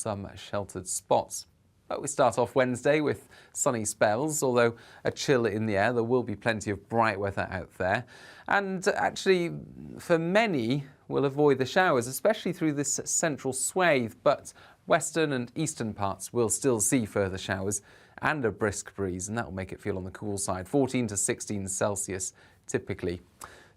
some sheltered spots. But we start off Wednesday with sunny spells, although a chill in the air. There will be plenty of bright weather out there. And actually, for many, we'll avoid the showers, especially through this central swathe. But western and eastern parts will still see further showers and a brisk breeze, and that will make it feel on the cool side, 14 to 16 Celsius typically.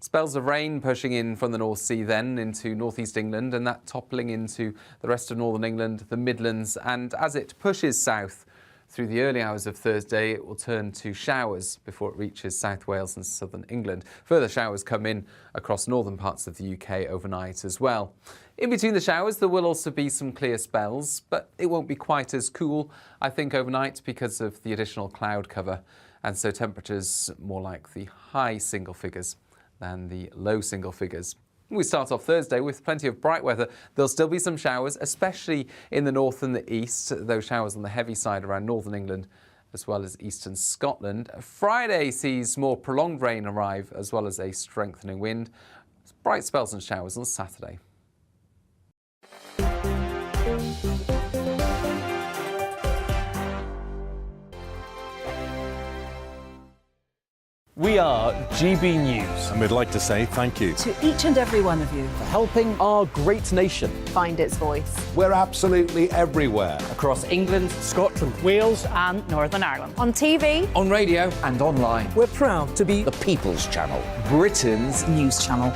Spells of rain pushing in from the North Sea then into northeast England, and that toppling into the rest of northern England, the Midlands, and as it pushes south through the early hours of Thursday, it will turn to showers before it reaches South Wales and southern England. Further showers come in across northern parts of the UK overnight as well. In between the showers, there will also be some clear spells, but it won't be quite as cool, I think, overnight because of the additional cloud cover, and so temperatures more like the high single figures than the low single figures. We start off Thursday with plenty of bright weather. There'll still be some showers, especially in the north and the east, those showers on the heavy side around northern England as well as eastern Scotland. Friday sees more prolonged rain arrive as well as a strengthening wind. Bright spells and showers on Saturday. We are GB News. And we'd like to say thank you to each and every one of you for helping our great nation find its voice. We're absolutely everywhere. Across England, Scotland, Wales and Northern Ireland. On TV, on radio and online. We're proud to be the People's Channel, Britain's news channel.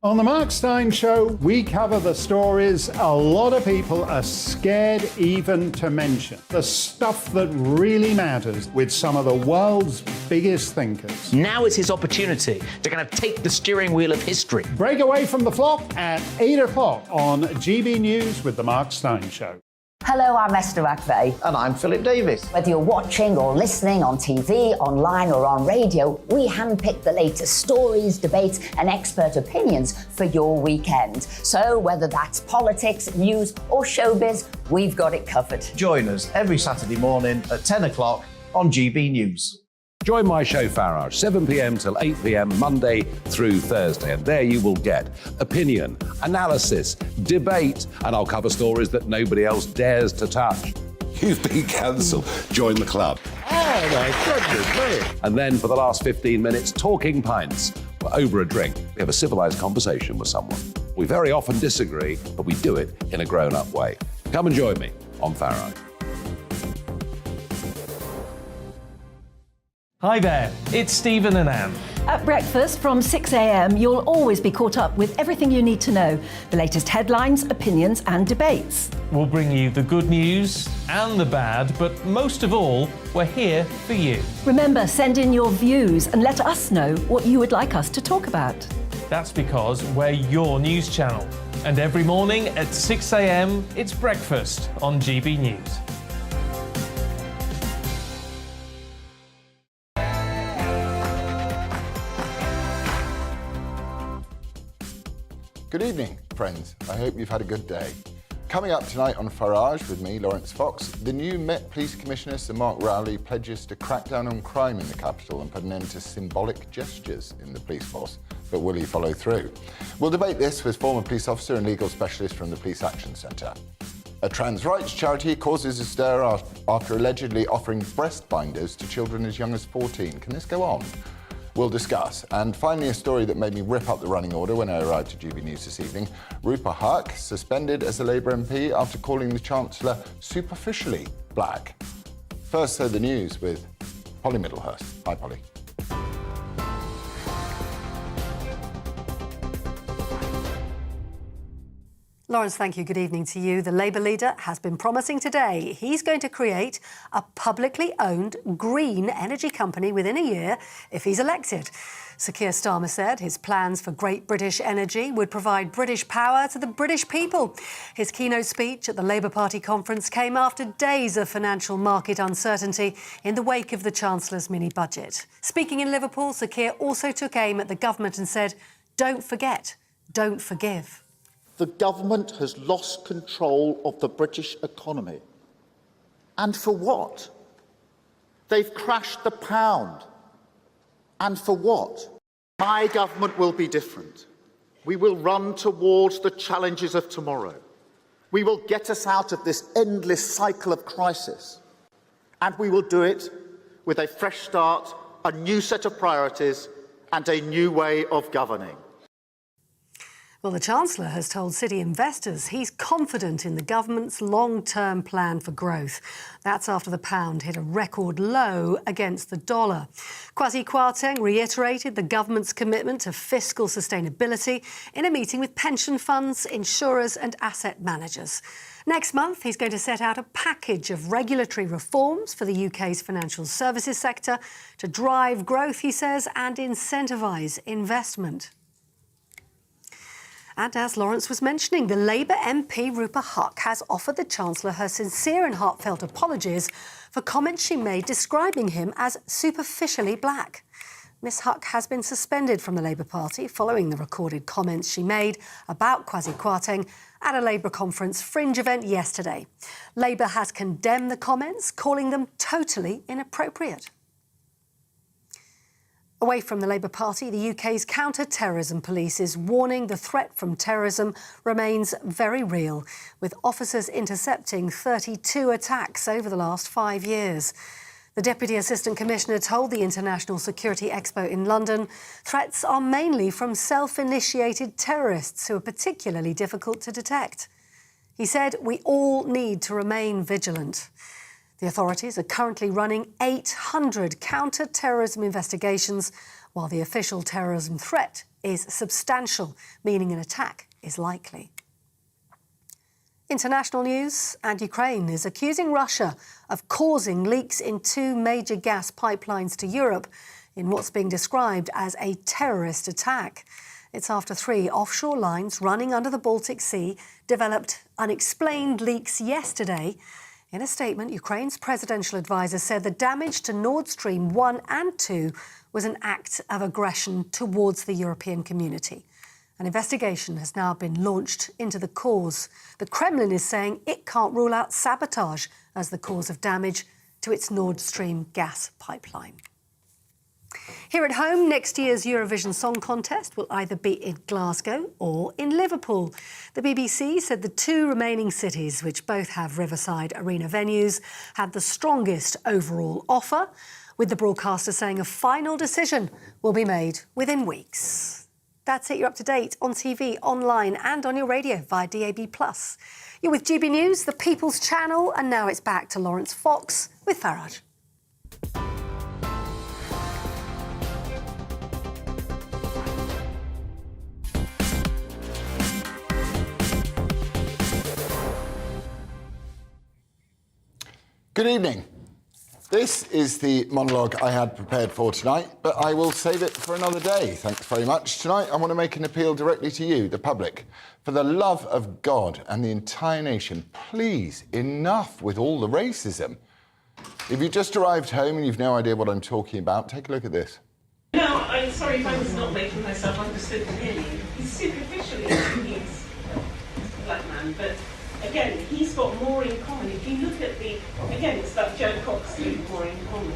On the Mark Steyn Show, we cover the stories a lot of people are scared even to mention. The stuff that really matters with some of the world's biggest thinkers. Now is his opportunity to kind of take the steering wheel of history. Break away from the flock at 8 o'clock on GB News with the Mark Steyn Show. Hello, I'm Esther McVeigh. And I'm Philip Davis. Whether you're watching or listening on TV, online or on radio, we handpick the latest stories, debates and expert opinions for your weekend. So whether that's politics, news or showbiz, we've got it covered. Join us every Saturday morning at 10 o'clock on GB News. Join my show Farage, 7 p.m. till 8 p.m. Monday through Thursday, and there you will get opinion, analysis, debate, and I'll cover stories that nobody else dares to touch. You've been cancelled. Join the club. Oh my goodness me. And then for the last 15 minutes, talking pints. We're over a drink. We have a civilised conversation with someone. We very often disagree, but we do it in a grown-up way. Come and join me on Farage. Hi there, it's Stephen and Anne. At breakfast from 6 a.m, you'll always be caught up with everything you need to know, the latest headlines, opinions and debates. We'll bring you the good news and the bad, but most of all, we're here for you. Remember, send in your views and let us know what you would like us to talk about. That's because we're your news channel. And every morning at 6 a.m, it's breakfast on GB News. Good evening, friends. I hope you've had a good day. Coming up tonight on Farage with me, Laurence Fox, the new Met Police Commissioner, Sir Mark Rowley, pledges to crack down on crime in the capital and put an end to symbolic gestures in the police force. But will he follow through? We'll debate this with former police officer and legal specialist from the Police Action Centre. A trans rights charity causes a stir after allegedly offering breast binders to children as young as 14. Can this go on? We'll discuss. And finally, a story that made me rip up the running order when I arrived at GB News this evening. Rupa Huq suspended as a Labour MP after calling the Chancellor superficially black. First, the news with Polly Middlehurst. Hi, Polly. Laurence, thank you. Good evening to you. The Labour leader has been promising today he's going to create a publicly owned green energy company within a year if he's elected. Sir Keir Starmer said his plans for Great British Energy would provide British power to the British people. His keynote speech at the Labour Party conference came after days of financial market uncertainty in the wake of the Chancellor's mini-budget. Speaking in Liverpool, Sir Keir also took aim at the government and said, "Don't forget, don't forgive." The government has lost control of the British economy. And for what? They've crashed the pound. And for what? My government will be different. We will run towards the challenges of tomorrow. We will get us out of this endless cycle of crisis. And we will do it with a fresh start, a new set of priorities, and a new way of governing. Well, the Chancellor has told city investors he's confident in the government's long-term plan for growth. That's after the pound hit a record low against the dollar. Kwasi Kwarteng reiterated the government's commitment to fiscal sustainability in a meeting with pension funds, insurers and asset managers. Next month, he's going to set out a package of regulatory reforms for the UK's financial services sector to drive growth, he says, and incentivise investment. And as Laurence was mentioning, the Labour MP Rupa Huq has offered the Chancellor her sincere and heartfelt apologies for comments she made describing him as superficially black. Ms Huq has been suspended from the Labour Party following the recorded comments she made about Kwasi Kwarteng at a Labour conference fringe event yesterday. Labour has condemned the comments, calling them totally inappropriate. Away from the Labour Party, the UK's counter-terrorism police is warning the threat from terrorism remains very real, with officers intercepting 32 attacks over the last 5 years. The Deputy Assistant Commissioner told the International Security Expo in London threats are mainly from self-initiated terrorists who are particularly difficult to detect. He said, "We all need to remain vigilant." The authorities are currently running 800 counter-terrorism investigations, while the official terrorism threat is substantial, meaning an attack is likely. International news, and Ukraine is accusing Russia of causing leaks in 2 major gas pipelines to Europe in what's being described as a terrorist attack. It's after 3 offshore lines running under the Baltic Sea developed unexplained leaks yesterday. In a statement, Ukraine's presidential advisor said the damage to Nord Stream 1 and 2 was an act of aggression towards the European community. An investigation has now been launched into the cause. The Kremlin is saying it can't rule out sabotage as the cause of damage to its Nord Stream gas pipeline. Here at home, next year's Eurovision Song Contest will either be in Glasgow or in Liverpool. The BBC said the 2 remaining cities, which both have Riverside Arena venues, had the strongest overall offer, with the broadcaster saying a final decision will be made within weeks. That's it. You're up to date on TV, online and on your radio via DAB+. You're with GB News, the People's Channel, and now it's back to Laurence Fox with Farage. Good evening. This is the monologue I had prepared for tonight, but I will save it for another day. Thanks very much. Tonight, I want to make an appeal directly to you, the public. For the love of God and the entire nation, please, enough with all the racism. If you just arrived home and you've no idea what I'm talking about, take a look at this. No, I'm sorry if I was not making myself understood clearly. He's superficially, he's a black man, but again, he's got more in common. If you look at again, it's that Joe Cox thing, more in common.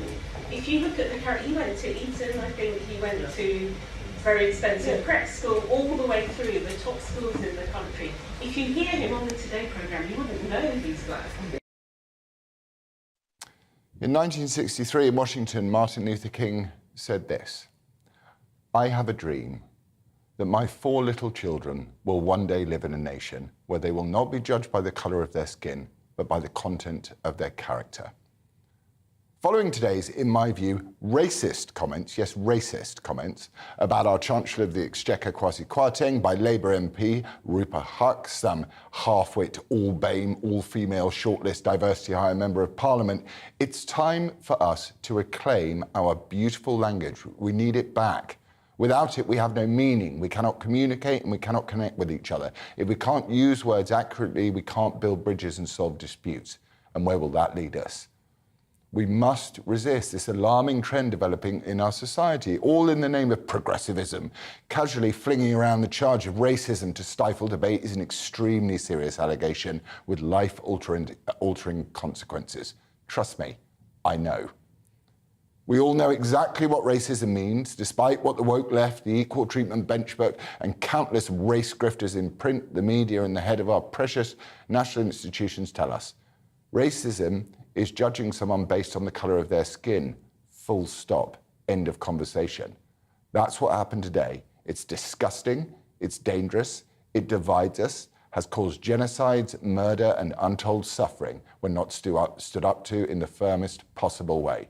If you look at the character, he went to Eton, I think he went to very expensive prep school, all the way through the top schools in the country. If you hear him on the Today programme, you wouldn't know he's black. In 1963 in Washington, Martin Luther King said this: "I have a dream that my 4 little children will one day live in a nation where they will not be judged by the colour of their skin, but by the content of their character." Following today's, in my view, racist comments, yes, racist comments, about our Chancellor of the Exchequer, Kwasi Kwarteng, by Labour MP Rupa Huq, some half-wit, all-BAME, all-female shortlist diversity hire member of Parliament, it's time for us to reclaim our beautiful language. We need it back. Without it, we have no meaning. We cannot communicate and we cannot connect with each other. If we can't use words accurately, we can't build bridges and solve disputes. And where will that lead us? We must resist this alarming trend developing in our society, all in the name of progressivism. Casually flinging around the charge of racism to stifle debate is an extremely serious allegation with life-altering consequences. Trust me, I know. We all know exactly what racism means, despite what the woke left, the equal treatment benchmark, and countless race grifters in print, the media, and the head of our precious national institutions tell us. Racism is judging someone based on the colour of their skin. Full stop. End of conversation. That's what happened today. It's disgusting, it's dangerous, it divides us, has caused genocides, murder, and untold suffering when not stood up to in the firmest possible way.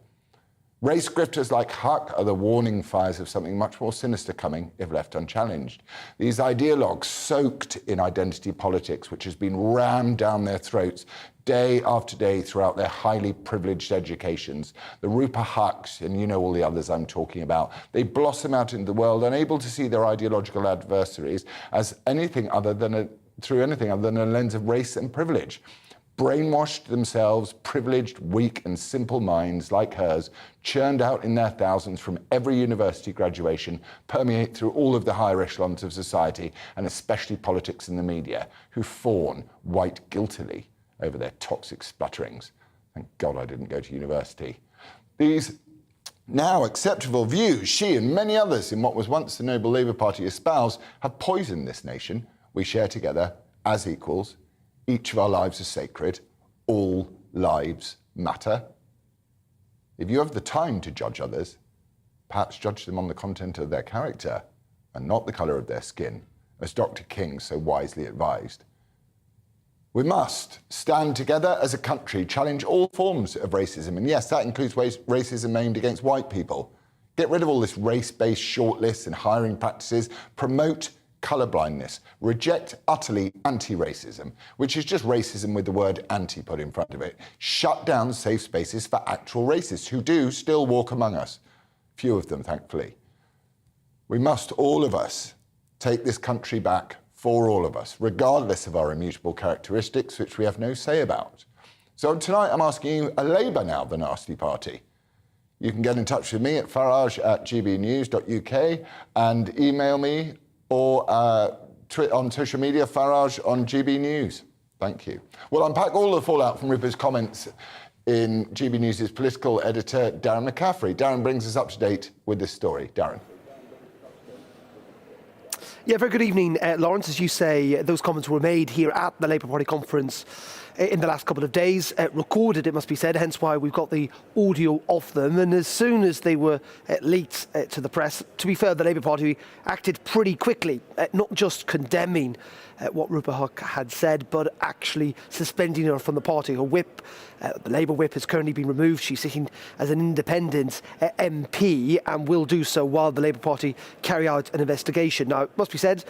Race grifters like Huck are the warning fires of something much more sinister coming if left unchallenged. These ideologues soaked in identity politics, which has been rammed down their throats day after day throughout their highly privileged educations. The Rupert Hucks, and you know all the others I'm talking about, they blossom out into the world, unable to see their ideological adversaries as anything other than through anything other than a lens of race and privilege. Brainwashed themselves, privileged, weak and simple minds like hers, churned out in their thousands from every university graduation, permeate through all of the higher echelons of society, and especially politics and the media, who fawn white guiltily over their toxic splutterings. Thank God I didn't go to university. These now acceptable views she and many others in what was once the noble Labour Party espoused have poisoned this nation we share together as equals. Each of our lives is sacred. All lives matter. If you have the time to judge others, perhaps judge them on the content of their character and not the colour of their skin, as Dr. King so wisely advised. We must stand together as a country, challenge all forms of racism, and yes, that includes racism aimed against white people. Get rid of all this race-based shortlists and hiring practices, promote colourblindness, reject utterly anti-racism, which is just racism with the word anti put in front of it. Shut down safe spaces for actual racists who do still walk among us. Few of them, thankfully. We must, all of us, take this country back for all of us, regardless of our immutable characteristics, which we have no say about. So tonight I'm asking you, are Labour now the nasty party? You can get in touch with me at farage@gbnews.uk and email me or on social media, Farage on GB News. Thank you. We'll unpack all the fallout from Rupert's comments in GB News' political editor, Darren McCaffrey. Darren brings us up to date with this story. Darren. Yeah, very good evening, Laurence. As you say, those comments were made here at the Labour Party conference in the last couple of days, recorded, it must be said, hence why we've got the audio of them. And as soon as they were leaked to the press, to be fair, the Labour Party acted pretty quickly, not just condemning what Rupert Huck had said, but actually suspending her from the party. Her whip, the Labour whip, has currently been removed. She's sitting as an independent MP and will do so while the Labour Party carry out an investigation. Now, it must be said,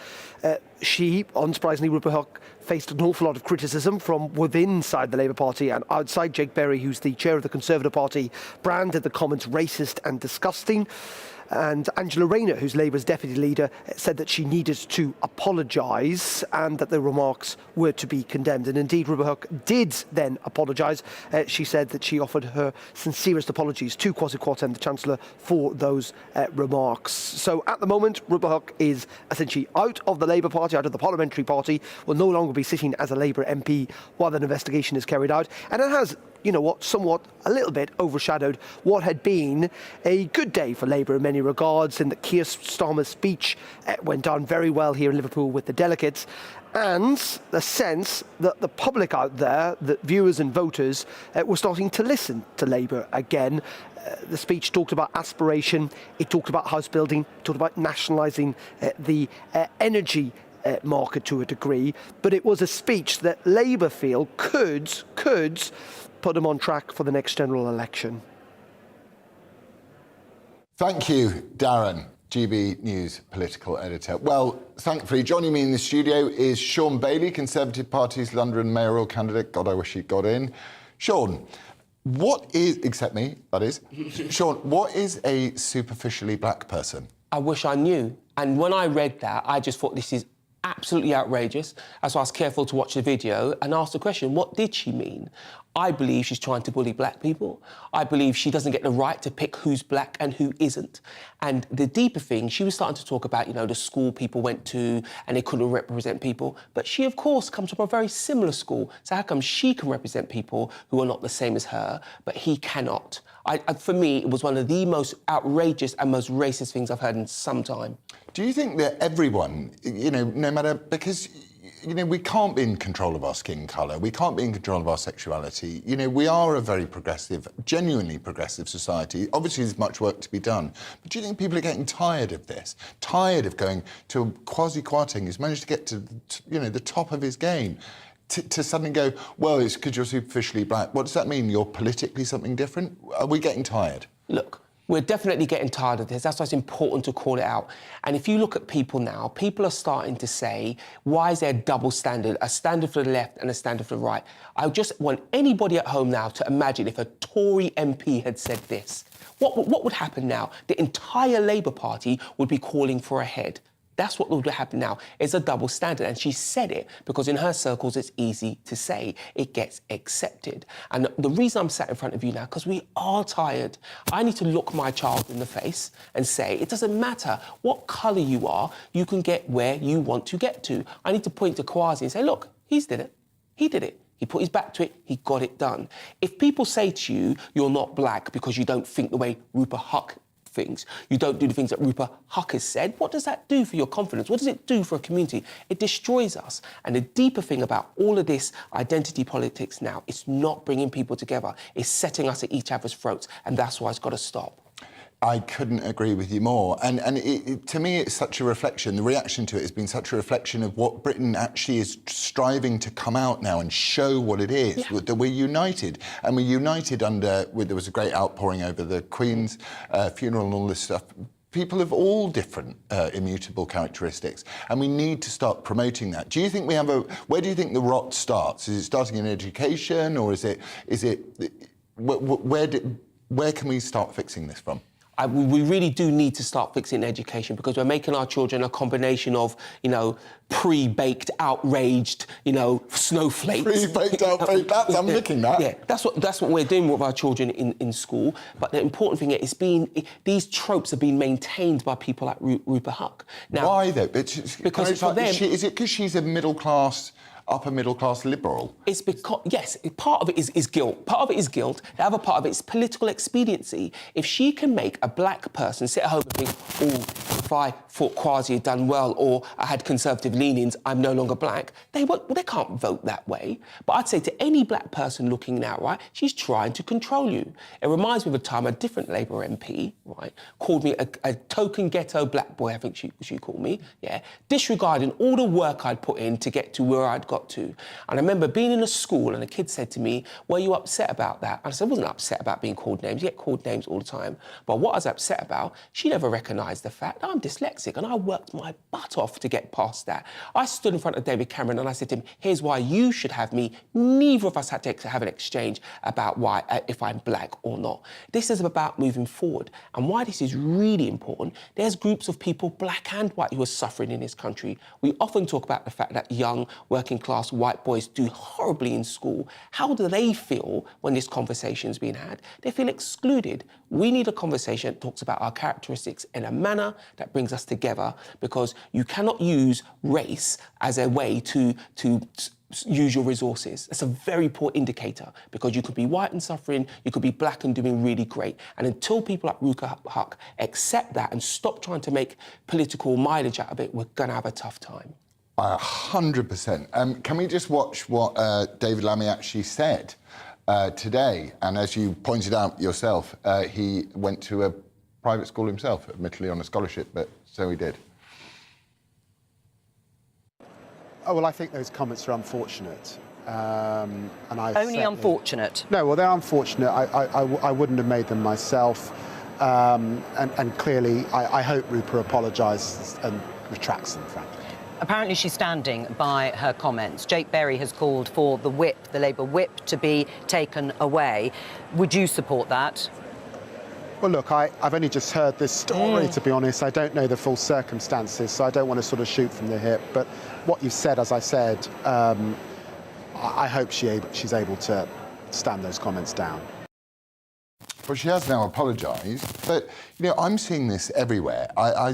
she, unsurprisingly, Rupert Huck, faced an awful lot of criticism from within inside the Labour Party and outside. Jake Berry, who's the chair of the Conservative Party, branded the comments racist and disgusting. And Angela Rayner, who's Labour's deputy leader, said that she needed to apologise and that the remarks were to be condemned. And indeed, Rupert Huck did then apologise. She said that she offered her sincerest apologies to Kwasi Kwarteng, the Chancellor, for those remarks. So at the moment, Rupert Huck is essentially out of the Labour Party, out of the parliamentary party, will no longer be sitting as a Labour MP while that investigation is carried out. And it has, you know what, somewhat, a little bit overshadowed what had been a good day for Labour in many regards, in that Keir Starmer's speech went down very well here in Liverpool with the delegates, and the sense that the public out there, the viewers and voters, were starting to listen to Labour again. The speech talked about aspiration, it talked about house building, it talked about nationalising the energy market to a degree, but it was a speech that Labour feel could put them on track for the next general election. Thank you, Darren, GB News political editor. Well, thankfully, joining me in the studio is Sean Bailey, Conservative Party's London mayoral candidate. God, I wish he'd got in. Sean, what is, except me, that is, Sean, what is a superficially black person? I wish I knew. And when I read that, I just thought this is absolutely outrageous. That's why I was careful to watch the video and ask the question, what did she mean? I believe she's trying to bully black people. I believe she doesn't get the right to pick who's black and who isn't. And the deeper thing, she was starting to talk about, you know, the school people went to and they couldn't represent people. But she, of course, comes from a very similar school. So how come she can represent people who are not the same as her, but he cannot? For me, it was one of the most outrageous and most racist things I've heard in some time. Do you think that everyone, no matter, because, we can't be in control of our skin colour, we can't be in control of our sexuality. We are a very progressive, genuinely progressive society. Obviously, there's much work to be done. But do you think people are getting tired of this? Tired of going to Kwasi Kwarteng, who's managed to get to, the top of his game, to suddenly go, well, it's because you're superficially black. What does that mean? You're politically something different? Are we getting tired? Look, we're definitely getting tired of this. That's why it's important to call it out. And if you look at people now, people are starting to say, why is there a double standard, a standard for the left and a standard for the right? I just want anybody at home now to imagine if a Tory MP had said this. What would happen now? The entire Labour Party would be calling for a head. That's what would happen now. It's a double standard. And she said it because in her circles, it's easy to say. It gets accepted. And the reason I'm sat in front of you now, because we are tired. I need to look my child in the face and say, it doesn't matter what colour you are, you can get where you want to get to. I need to point to Kwasi and say, look, he did it. He did it. He put his back to it, he got it done. If people say to you, you're not black because you don't think the way Rupert Huck things, you don't do the things that Rupert Huck has said, what does that do for your confidence? What does it do for a community? It destroys us. And the deeper thing about all of this identity politics now, it's not bringing people together. It's setting us at each other's throats. And that's why it's got to stop. I couldn't agree with you more. And to me, it's such a reflection. The reaction to it has been such a reflection of what Britain actually is striving to come out now and show what it is, that we're united. And we're united under, there was a great outpouring over the Queen's funeral and all this stuff. People of all different immutable characteristics, and we need to start promoting that. Do you think we have where do you think the rot starts? Is it starting in education, or is it where can we start fixing this from? We really do need to start fixing education because we're making our children a combination of, pre-baked, outraged, snowflakes. Pre-baked, outraged, I'm licking that. Yeah, that's what we're doing with our children in school. But the important thing is these tropes are being maintained by people like Rupert Huck. Now, why, though? Because for them... Is it because she's a upper middle class liberal? It's because, yes, part of it is guilt. Part of it is guilt. The other part of it is political expediency. If she can make a black person sit at home and think, oh, if I thought Kwasi had done well or I had conservative leanings, I'm no longer black, they can't vote that way. But I'd say to any black person looking now, right, she's trying to control you. It reminds me of a time a different Labour MP, right, called me a token ghetto black boy, I think she called me, yeah, disregarding all the work I'd put in to get to where I'd got to. And I remember being in a school and a kid said to me, were you upset about that? And I said, I wasn't upset about being called names. You get called names all the time. But what I was upset about, she never recognised the fact that I'm dyslexic and I worked my butt off to get past that. I stood in front of David Cameron and I said to him, here's why you should have me. Neither of us had to have an exchange about why, if I'm black or not. This is about moving forward. And why this is really important, there's groups of people, black and white, who are suffering in this country. We often talk about the fact that young working class white boys do horribly in school. How do they feel when this conversation's being had? They feel excluded. We need a conversation that talks about our characteristics in a manner that brings us together, because you cannot use race as a way to use your resources. That's a very poor indicator, because you could be white and suffering, you could be black and doing really great. And until people like Rupert Huck accept that and stop trying to make political mileage out of it, we're going to have a tough time. 100%. Can we just watch what David Lammy actually said today? And as you pointed out yourself, he went to a private school himself, admittedly on a scholarship, but so he did. Oh, well, I think those comments are unfortunate. And Only unfortunate? No, well, they're unfortunate. I wouldn't have made them myself. And clearly, I hope Rupert apologises and retracts them, frankly. Apparently she's standing by her comments. Jake Berry has called for the whip, the Labour whip, to be taken away. Would you support that? Well, look, I've only just heard this story, to be honest. I don't know the full circumstances, so I don't want to sort of shoot from the hip. But what you've said, as I said, I hope she's able to stand those comments down. Well, she has now apologised. But, you know, I'm seeing this everywhere I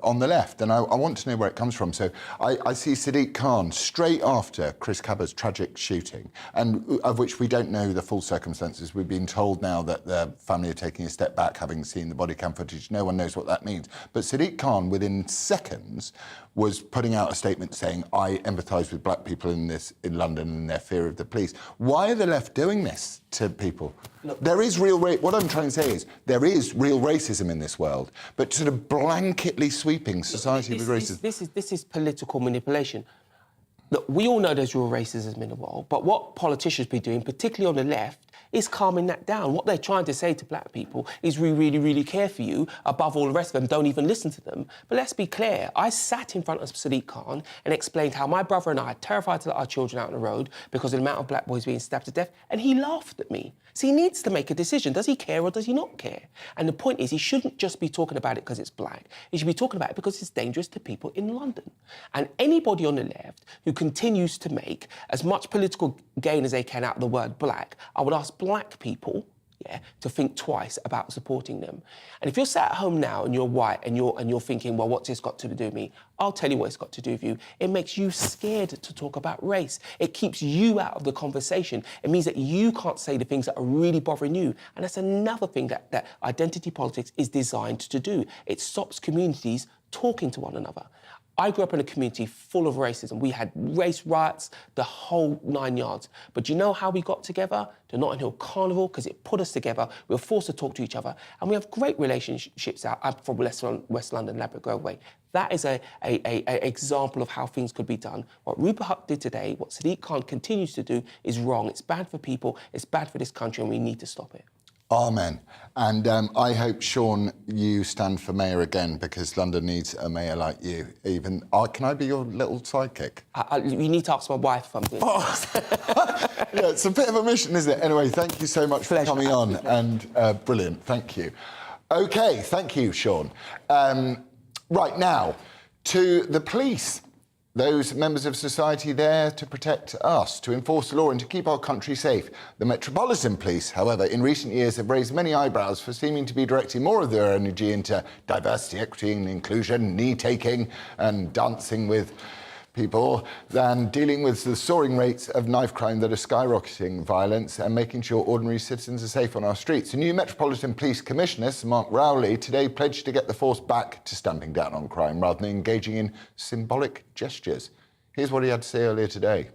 on the left, and I want to know where it comes from. So I see Sadiq Khan straight after Chris Cabba's tragic shooting, and of which we don't know the full circumstances. We've been told now that the family are taking a step back, having seen the body cam footage. No one knows what that means. But Sadiq Khan, within seconds, was putting out a statement saying, I empathise with black people in London and their fear of the police. Why are the left doing this to people? Look, there is what I'm trying to say is, there is real racism in this world, but sort of blanketly sweeping society with racism. This is political manipulation. Look, we all know there's real racism in the world, but what politicians be doing, particularly on the left, is calming that down. What they're trying to say to black people is we really, really care for you. Above all the rest of them, don't even listen to them. But let's be clear. I sat in front of Sadiq Khan and explained how my brother and I are terrified to let our children out on the road because of the amount of black boys being stabbed to death, and he laughed at me. So he needs to make a decision. Does he care or does he not care? And the point is, he shouldn't just be talking about it because it's black. He should be talking about it because it's dangerous to people in London. And anybody on the left who continues to make as much political gain as they can out of the word black, I would ask black people, to think twice about supporting them. And if you're sat at home now and you're white and you're thinking, well, what's this got to do with me? I'll tell you what it's got to do with you. It makes you scared to talk about race. It keeps you out of the conversation. It means that you can't say the things that are really bothering you. And that's another thing that identity politics is designed to do. It stops communities talking to one another. I grew up in a community full of racism. We had race riots, the whole 9 yards. But do you know how we got together? The Notting Hill Carnival, because it put us together. We were forced to talk to each other. And we have great relationships out. I'm from West London, Ladbroke Grove Way. That is an example of how things could be done. What Rupert Huck did today, what Sadiq Khan continues to do, is wrong. It's bad for people, it's bad for this country, and we need to stop it. Amen. And I hope, Sean, you stand for mayor again, because London needs a mayor like you. Even can I be your little sidekick? You need to ask my wife something. Yeah, it's a bit of a mission, isn't it? Anyway, thank you so much for coming on, and brilliant. Thank you. OK, thank you, Sean. Right now, to the police. Those members of society there to protect us, to enforce the law and to keep our country safe. The Metropolitan Police, however, in recent years have raised many eyebrows for seeming to be directing more of their energy into diversity, equity and inclusion, knee-taking and dancing with people than dealing with the soaring rates of knife crime that are skyrocketing violence and making sure ordinary citizens are safe on our streets. The new Metropolitan Police Commissioner, Sir Mark Rowley, today pledged to get the force back to stamping down on crime rather than engaging in symbolic gestures. Here's what he had to say earlier today.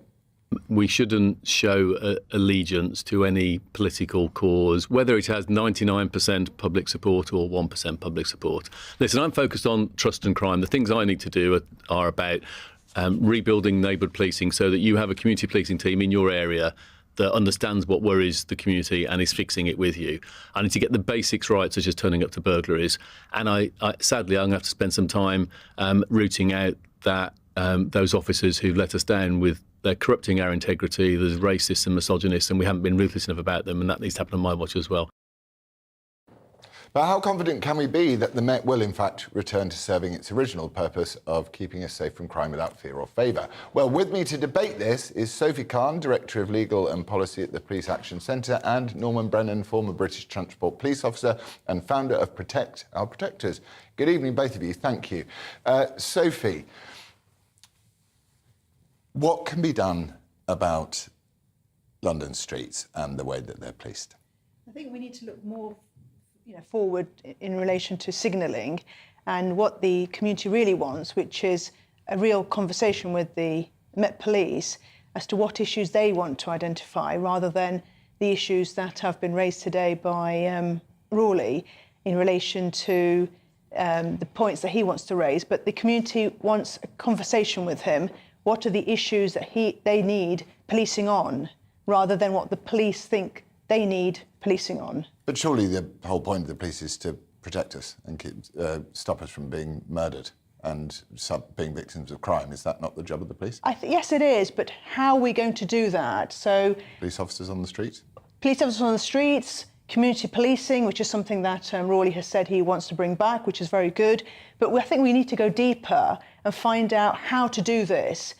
We shouldn't show allegiance to any political cause, whether it has 99% public support or 1% public support. Listen, I'm focused on trust and crime. The things I need to do are about rebuilding neighbourhood policing so that you have a community policing team in your area that understands what worries the community and is fixing it with you. I need to get the basics right, such as turning up to burglaries. And I sadly, I'm going to have to spend some time rooting out that those officers who've let us down with they're corrupting our integrity. There's racists and misogynists, and we haven't been ruthless enough about them, and that needs to happen on my watch as well. But how confident can we be that the Met will, in fact, return to serving its original purpose of keeping us safe from crime without fear or favour? Well, with me to debate this is Sophie Khan, Director of Legal and Policy at the Police Action Centre, and Norman Brennan, former British Transport Police Officer and founder of Protect Our Protectors. Good evening, both of you. Thank you. Sophie, what can be done about London streets and the way that they're policed? I think we need to look more forward in relation to signalling and what the community really wants, which is a real conversation with the Met Police as to what issues they want to identify, rather than the issues that have been raised today by Rowley in relation to the points that he wants to raise. But the community wants a conversation with him. What are the issues that they need policing on, rather than what the police think they need policing on? But surely the whole point of the police is to protect us and stop us from being murdered and being victims of crime. Is that not the job of the police? Yes, it is, but how are we going to do that? So, police officers on the streets? Police officers on the streets, community policing, which is something that Rowley has said he wants to bring back, which is very good. But I think we need to go deeper and find out how to do this.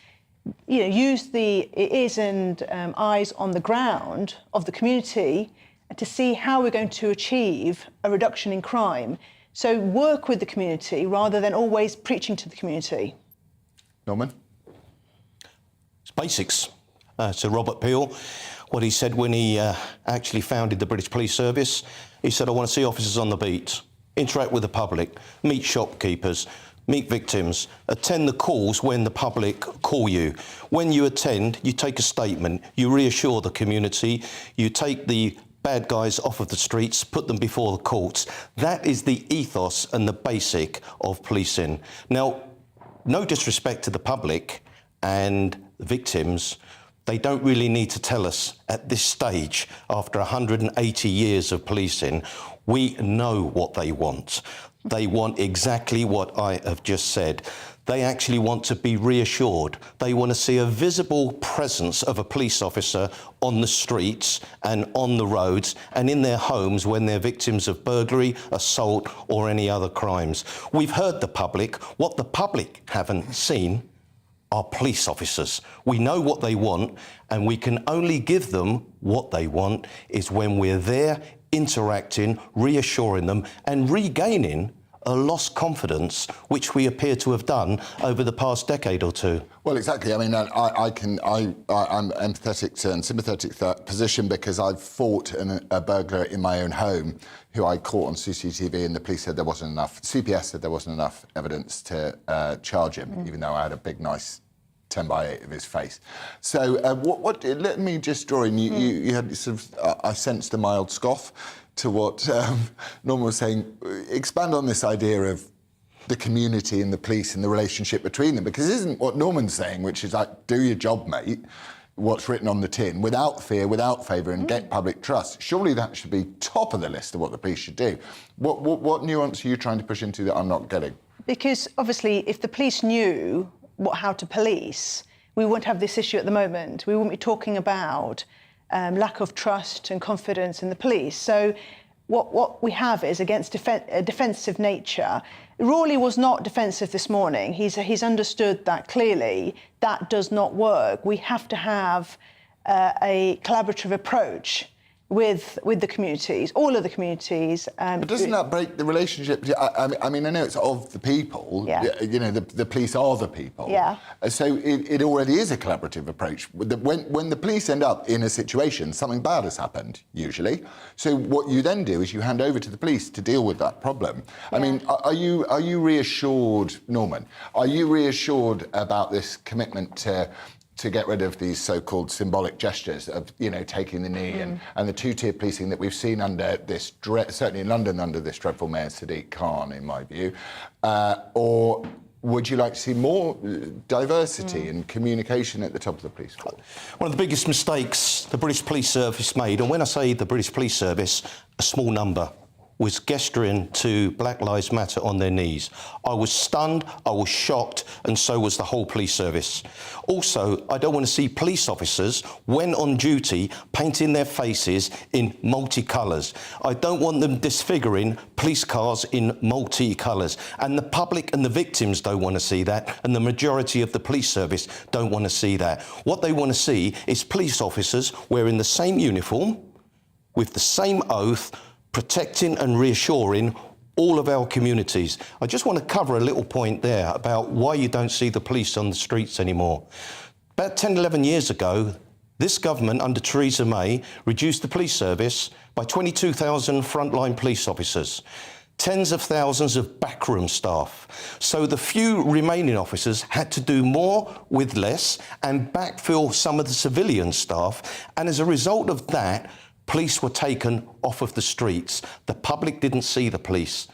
Use the ears and eyes on the ground of the community to see how we're going to achieve a reduction in crime. So work with the community rather than always preaching to the community. Norman? It's basics. So Robert Peel, what he said when he actually founded the British Police Service, he said, I want to see officers on the beat, interact with the public, meet shopkeepers, meet victims, attend the calls when the public call you. When you attend, you take a statement, you reassure the community, you take the bad guys off of the streets, put them before the courts. That is the ethos and the basic of policing. Now, no disrespect to the public and victims, they don't really need to tell us at this stage, after 180 years of policing, we know what they want. They want exactly what I have just said. They actually want to be reassured. They want to see a visible presence of a police officer on the streets and on the roads and in their homes when they're victims of burglary, assault or any other crimes. We've heard the public. What the public haven't seen are police officers. We know what they want, and we can only give them what they want is when we're there interacting, reassuring them and regaining a lost confidence, which we appear to have done over the past decade or two. Well, exactly. I mean, I'm empathetic to and sympathetic to that position because I've fought a burglar in my own home who I caught on CCTV, and the police said there wasn't enough. CPS said there wasn't enough evidence to charge him, even though I had a big, nice 10x8 of his face. So let me just draw in. You had sort of, I sensed a mild scoff to what Norman was saying. Expand on this idea of the community and the police and the relationship between them, because it isn't what Norman's saying, which is like, do your job, mate, what's written on the tin, without fear, without favour, and get public trust. Surely that should be top of the list of what the police should do. What nuance are you trying to push into that I'm not getting? Because obviously, if the police knew how to police, we wouldn't have this issue at the moment. We wouldn't be talking about lack of trust and confidence in the police. So what we have is against a defensive nature. Rawley was not defensive this morning. He's understood that clearly. That does not work. We have to have a collaborative approach with the communities, all of the communities. But doesn't that break the relationship? I mean, I know it's of the people. Yeah. You know, the police are the people. Yeah. So it already is a collaborative approach. When the police end up in a situation, something bad has happened, usually. So what you then do is you hand over to the police to deal with that problem. Yeah. I mean, are you reassured, Norman? Are you reassured about this commitment to get rid of these so-called symbolic gestures of, you know, taking the knee and the two-tier policing that we've seen under this, certainly in London, under this dreadful Mayor Sadiq Khan, in my view? Or would you like to see more diversity and communication at the top of the police force? One of the biggest mistakes the British Police Service made, and when I say the British Police Service, a small number, was gesturing to Black Lives Matter on their knees. I was stunned, I was shocked, and so was the whole police service. Also, I don't want to see police officers, when on duty, painting their faces in multicolours. I don't want them disfiguring police cars in multicolours. And the public and the victims don't want to see that, and the majority of the police service don't want to see that. What they want to see is police officers wearing the same uniform, with the same oath, protecting and reassuring all of our communities. I just want to cover a little point there about why you don't see the police on the streets anymore. About 10, 11 years ago, this government under Theresa May reduced the police service by 22,000 frontline police officers, tens of thousands of backroom staff. So the few remaining officers had to do more with less and backfill some of the civilian staff. And as a result of that, police were taken off of the streets. The public didn't see the police.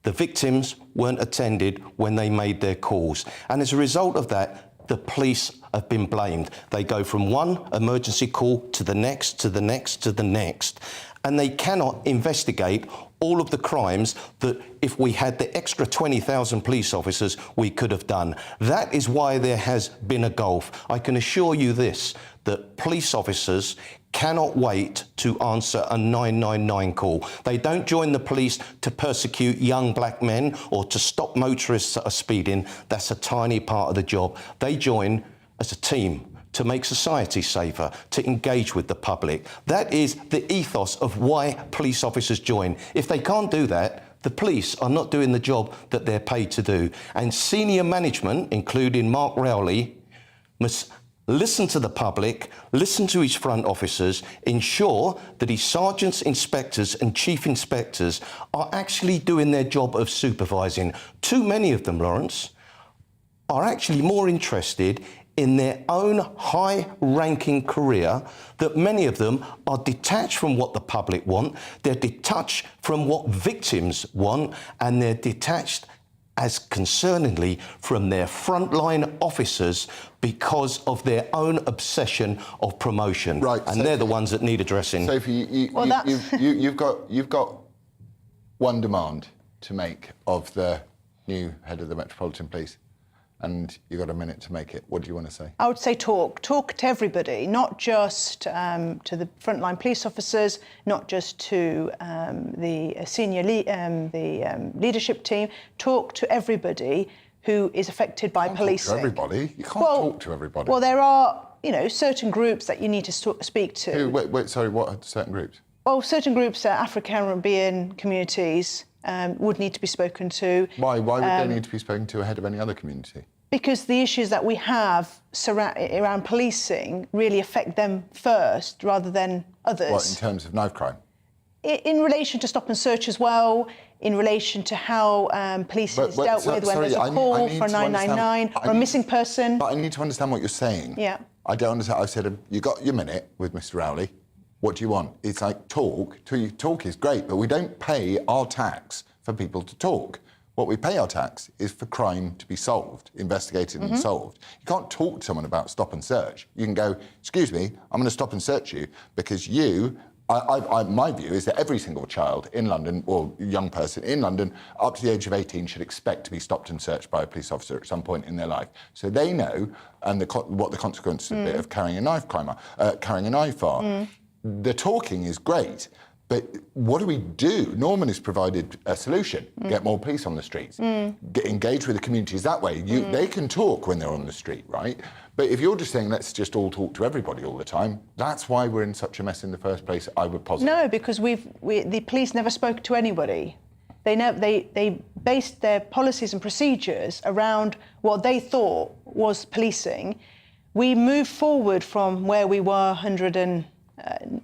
The victims weren't attended when they made their calls. And as a result of that, the police have been blamed. They go from one emergency call to the next, to the next, to the next. And they cannot investigate all of the crimes that if we had the extra 20,000 police officers, we could have done. That is why there has been a gulf. I can assure you this, that police officers cannot wait to answer a 999 call. They don't join the police to persecute young black men or to stop motorists that are speeding. That's a tiny part of the job. They join as a team to make society safer, to engage with the public. That is the ethos of why police officers join. If they can't do that, the police are not doing the job that they're paid to do. And senior management, including Mark Rowley, must listen to the public, listen to his front officers, ensure that his sergeants, inspectors and chief inspectors are actually doing their job of supervising. Too many of them, Laurence, are actually more interested in their own high-ranking career, that many of them are detached from what the public want, they're detached from what victims want, and they're detached as concerningly from their frontline officers because of their own obsession of promotion. Right, and they're the ones that need addressing. Sophie, you've got one demand to make of the new head of the Metropolitan Police, and you've got a minute to make it. What do you want to say? I would say talk to everybody, not just to the frontline police officers, not just to the senior leadership team. Talk to everybody who is affected by policing. Talk to everybody. You can't talk to everybody. Well, there are, certain groups that you need to speak to. Who, wait, sorry, what are certain groups? Well, certain groups, Afro-Caribbean communities, would need to be spoken to. Why would they need to be spoken to ahead of any other community? Because the issues that we have around policing really affect them first rather than others. What, in terms of knife crime? In relation to stop and search as well, in relation to how police is dealt with when there's a call for 999 or a missing person. But I need to understand what you're saying. Yeah. I don't understand. I've said, you got your minute with Mr. Rowley. What do you want? It's like talk. Talk is great, but we don't pay our tax for people to talk. What we pay our tax is for crime to be solved, investigated and solved. You can't talk to someone about stop and search. You can go, excuse me, I'm going to stop and search you because my view is that every single child in London or young person in London up to the age of 18 should expect to be stopped and searched by a police officer at some point in their life. So they know what the consequences of carrying a knife are. The talking is great, but what do we do? Norman has provided a solution. Get more police on the streets. Engage with the communities that way. They can talk when they're on the street, right? But if you're just saying, let's just all talk to everybody all the time, that's why we're in such a mess in the first place, I would posit. No, because the police never spoke to anybody. They based their policies and procedures around what they thought was policing. We moved forward from where we were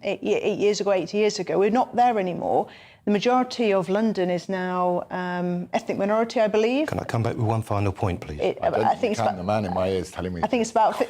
8 years ago, 80 years ago. We're not there anymore. The majority of London is now ethnic minority, I believe. Can I come back with one final point, please? I think it's about, the man in my ear is telling me. I think it's about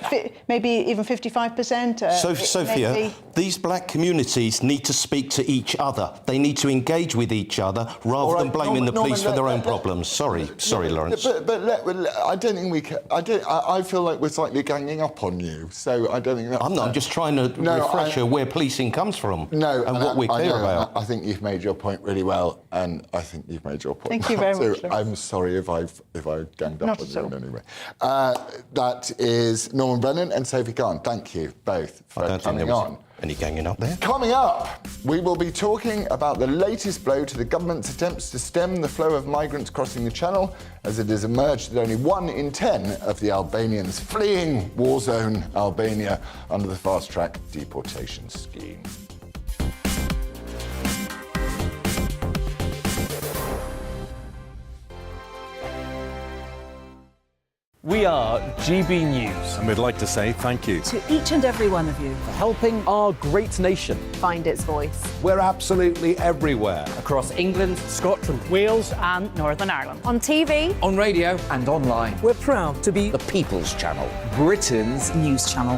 maybe even 55%. Sophia, these black communities need to speak to each other. They need to engage with each other rather than blaming the police for their own problems. Sorry, Laurence. But I don't think we can. I feel like we're slightly ganging up on you. So I don't think that's... I'm just trying to refresh her where policing comes from and what we're clear about. I think you've made your point really well, and I think you've made your point. Thank you very much. I'm sorry if I've ganged up Not on at you all. in any way. That is Norman Brennan and Sophie Khan. Thank you both for coming on. Any ganging up there? Coming up, we will be talking about the latest blow to the government's attempts to stem the flow of migrants crossing the Channel, as it has emerged that only 1 in 10 of the Albanians fleeing war-zone Albania under the fast-track deportation scheme. We are GB News. And we'd like to say thank you To each and every one of you. for helping our great nation. Find its voice. We're absolutely everywhere. Across England, Scotland, Wales and Northern Ireland. On TV. on radio, and online. We're proud to be The People's Channel, Britain's news channel.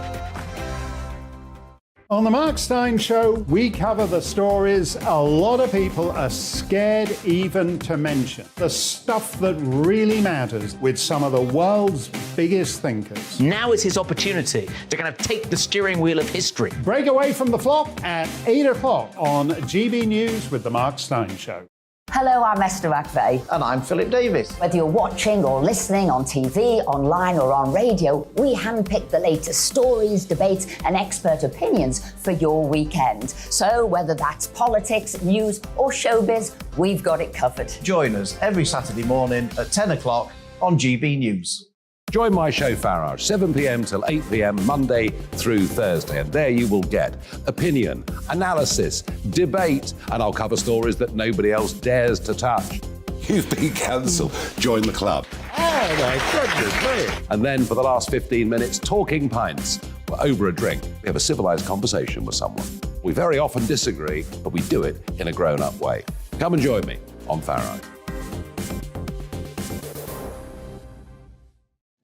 On the Mark Steyn Show, we cover the stories a lot of people are scared even to mention. The stuff that really matters with some of the world's biggest thinkers. Now is his opportunity to kind of take the steering wheel of history. Break away from the flop at 8 o'clock on GB News with the Mark Steyn Show. Hello, I'm Esther McVeigh. And I'm Philip Davis. Whether you're watching or listening on TV, online or on radio, we handpick the latest stories, debates and expert opinions for your weekend. So whether that's politics, news or showbiz, we've got it covered. Join us every Saturday morning at 10 o'clock on GB News. Join my show Farage, 7 p.m. till 8 p.m. Monday through Thursday, and there you will get opinion, analysis, debate, and I'll cover stories that nobody else dares to touch. You've been cancelled. Join the club. Oh my goodness me. And then for the last 15 minutes, talking pints. We're over a drink. We have a civilised conversation with someone. We very often disagree, but we do it in a grown-up way. Come and join me on Farage.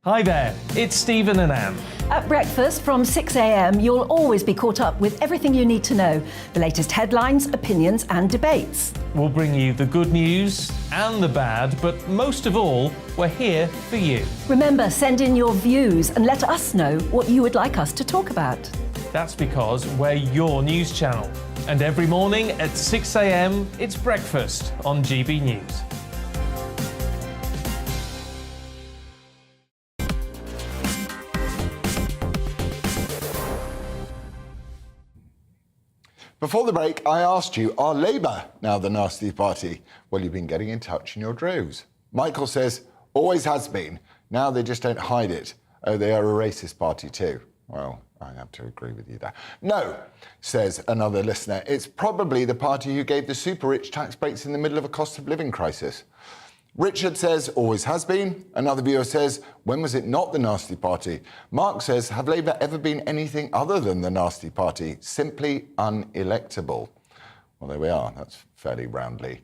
Hi there, it's Stephen and Anne. At breakfast from 6 a.m, you'll always be caught up with everything you need to know, the latest headlines, opinions and debates. We'll bring you the good news and the bad, but most of all, we're here for you. Remember, send in your views and let us know what you would like us to talk about. That's because we're your news channel. And every morning at 6 a.m, it's breakfast on GB News. Before the break, I asked you, are Labour now the nasty party? Well, you've been getting in touch in your droves. Michael says, always has been. Now they just don't hide it. Oh, they are a racist party too. Well, I have to agree with you there. No, says another listener, it's probably the party who gave the super-rich tax breaks in the middle of a cost of living crisis. Richard says, always has been. Another viewer says, when was it not the nasty party? Mark says, have Labour ever been anything other than the nasty party? Simply unelectable. Well, there we are. That's fairly roundly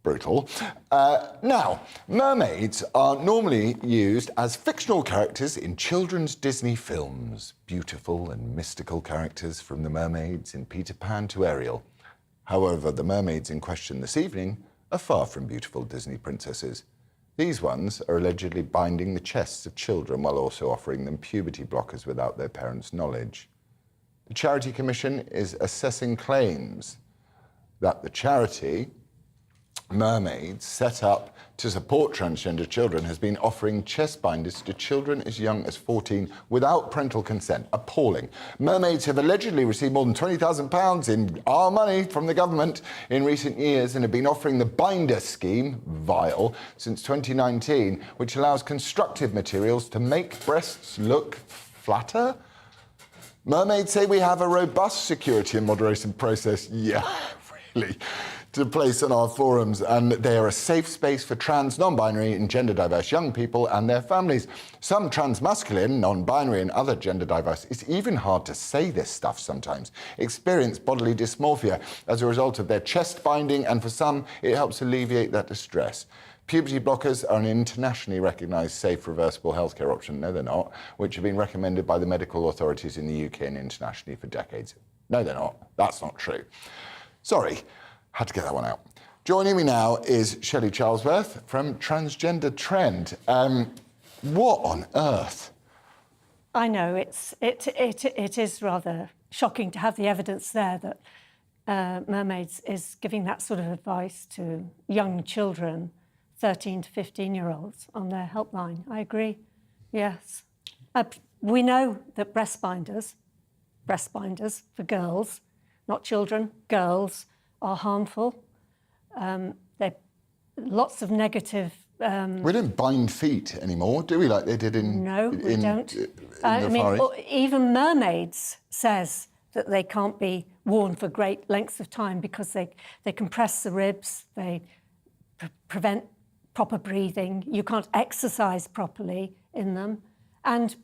brutal. Now, mermaids are normally used as fictional characters in children's Disney films. Beautiful and mystical characters from the mermaids in Peter Pan to Ariel. However, the mermaids in question this evening are far from beautiful Disney princesses. These ones are allegedly binding the chests of children while also offering them puberty blockers without their parents' knowledge. The Charity Commission is assessing claims that the charity Mermaids, set up to support transgender children, has been offering chest binders to children as young as 14 without parental consent. Appalling. Mermaids have allegedly received more than £20,000 in our money from the government in recent years and have been offering the binder scheme, vile, since 2019, which allows constructive materials to make breasts look flatter. Mermaids say we have a robust security and moderation process. Yeah, really. To place on our forums, and they are a safe space for trans, non-binary and gender-diverse young people and their families. Some trans-masculine, non-binary and other gender-diverse, it's even hard to say this stuff sometimes, experience bodily dysmorphia as a result of their chest binding, and for some, it helps alleviate that distress. Puberty blockers are an internationally recognised safe reversible healthcare option, no they're not, which have been recommended by the medical authorities in the UK and internationally for decades. No they're not, that's not true. Sorry. Had to get that one out. Joining me now is Shelley Charlesworth from Transgender Trend. What on earth? I know, it is rather shocking to have the evidence there that Mermaids is giving that sort of advice to young children, 13 to 15-year-olds, on their helpline. I agree, yes. We know that breast binders for girls, not children, girls, are harmful. Lots of negative... we don't bind feet anymore, do we, like they did in... No, we don't. I mean, even Mermaids says that they can't be worn for great lengths of time because they compress the ribs, they prevent proper breathing, you can't exercise properly in them. And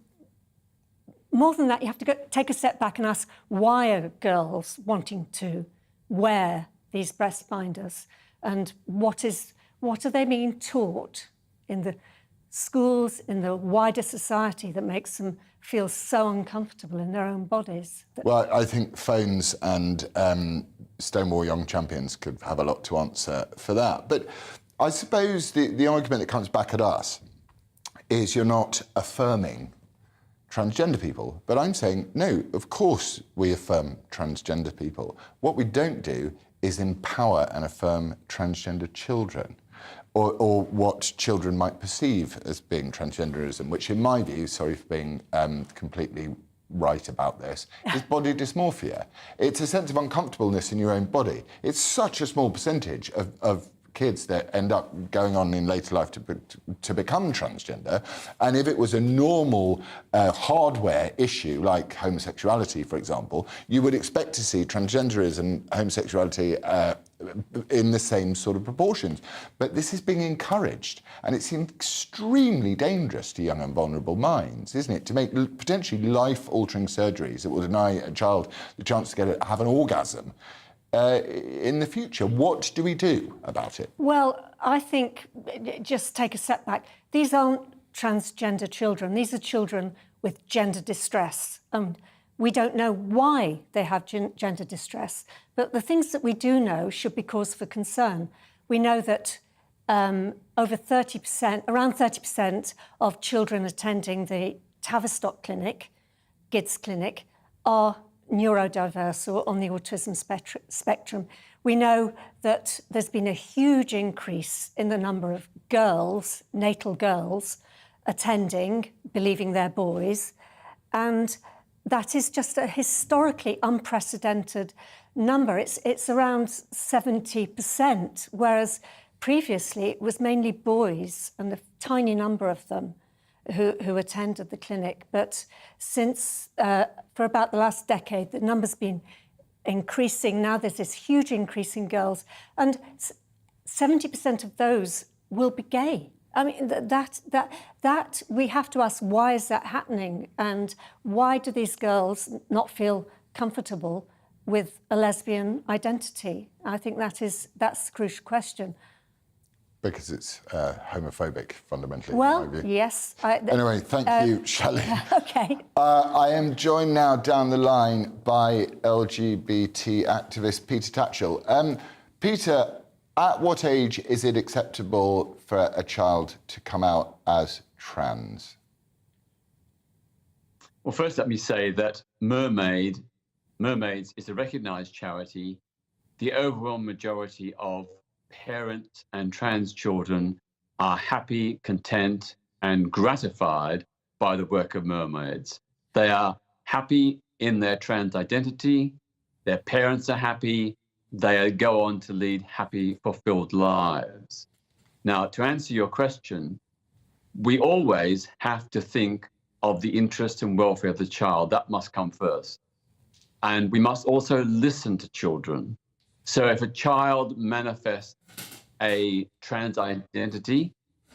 more than that, you have to take a step back and ask, why are girls wanting to wear these breast binders, and what are they being taught in the schools, in the wider society, that makes them feel so uncomfortable in their own bodies? Well, I think phones and Stonewall Young Champions could have a lot to answer for that. But I suppose the argument that comes back at us is you're not affirming transgender people. But I'm saying, no, of course we affirm transgender people. What we don't do is empower and affirm transgender children, or what children might perceive as being transgenderism, which in my view, sorry for being completely right about this, is body dysmorphia. It's a sense of uncomfortableness in your own body. It's such a small percentage of kids that end up going on in later life to become transgender. And if it was a normal hardware issue, like homosexuality, for example, you would expect to see transgenderism and homosexuality in the same sort of proportions. But this is being encouraged, and it seems extremely dangerous to young and vulnerable minds, isn't it? To make potentially life-altering surgeries that will deny a child the chance to have an orgasm in the future. What do we do about it? Well, I think, just take a step back, these aren't transgender children. These are children with gender distress. We don't know why they have gender distress, but the things that we do know should be cause for concern. We know that around 30% of children attending the Tavistock clinic, GIDS clinic, are neurodiverse or on the autism spectrum. We know that there's been a huge increase in the number of girls, natal girls, attending, believing they're boys, and that is just a historically unprecedented number. It's around 70%, whereas previously it was mainly boys and a tiny number of them who attended the clinic. But since, for about the last decade, the number's been increasing. Now there's this huge increase in girls, and 70% of those will be gay. I mean, that we have to ask, why is that happening? And why do these girls not feel comfortable with a lesbian identity? I think that's the crucial question. Because it's homophobic, fundamentally. Well, yes. Anyway, thank you, Shelley. OK. I am joined now down the line by LGBT activist Peter Tatchell. Peter, at what age is it acceptable for a child to come out as trans? Well, first let me say that Mermaids is a recognised charity. The overwhelming majority of parents and trans children are happy, content and gratified by the work of Mermaids. They are happy in their trans identity, their parents are happy, they go on to lead happy, fulfilled lives. Now, to answer your question, we always have to think of the interest and welfare of the child. That must come first. And we must also listen to children. So if a child manifests a trans identity,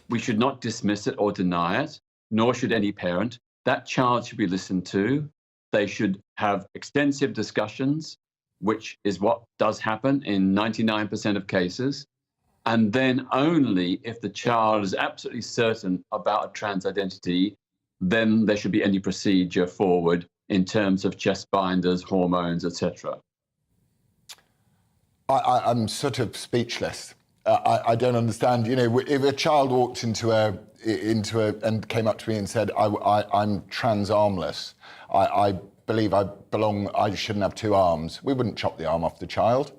we should not dismiss it or deny it, nor should any parent. That child should be listened to. They should have extensive discussions, which is what does happen in 99% of cases. And then only if the child is absolutely certain about a trans identity, then there should be any procedure forward in terms of chest binders, hormones, etc. I'm sort of speechless. I don't understand. You know, if a child walked into a and came up to me and said, "I'm trans armless. I believe I belong. I shouldn't have two arms," we wouldn't chop the arm off the child,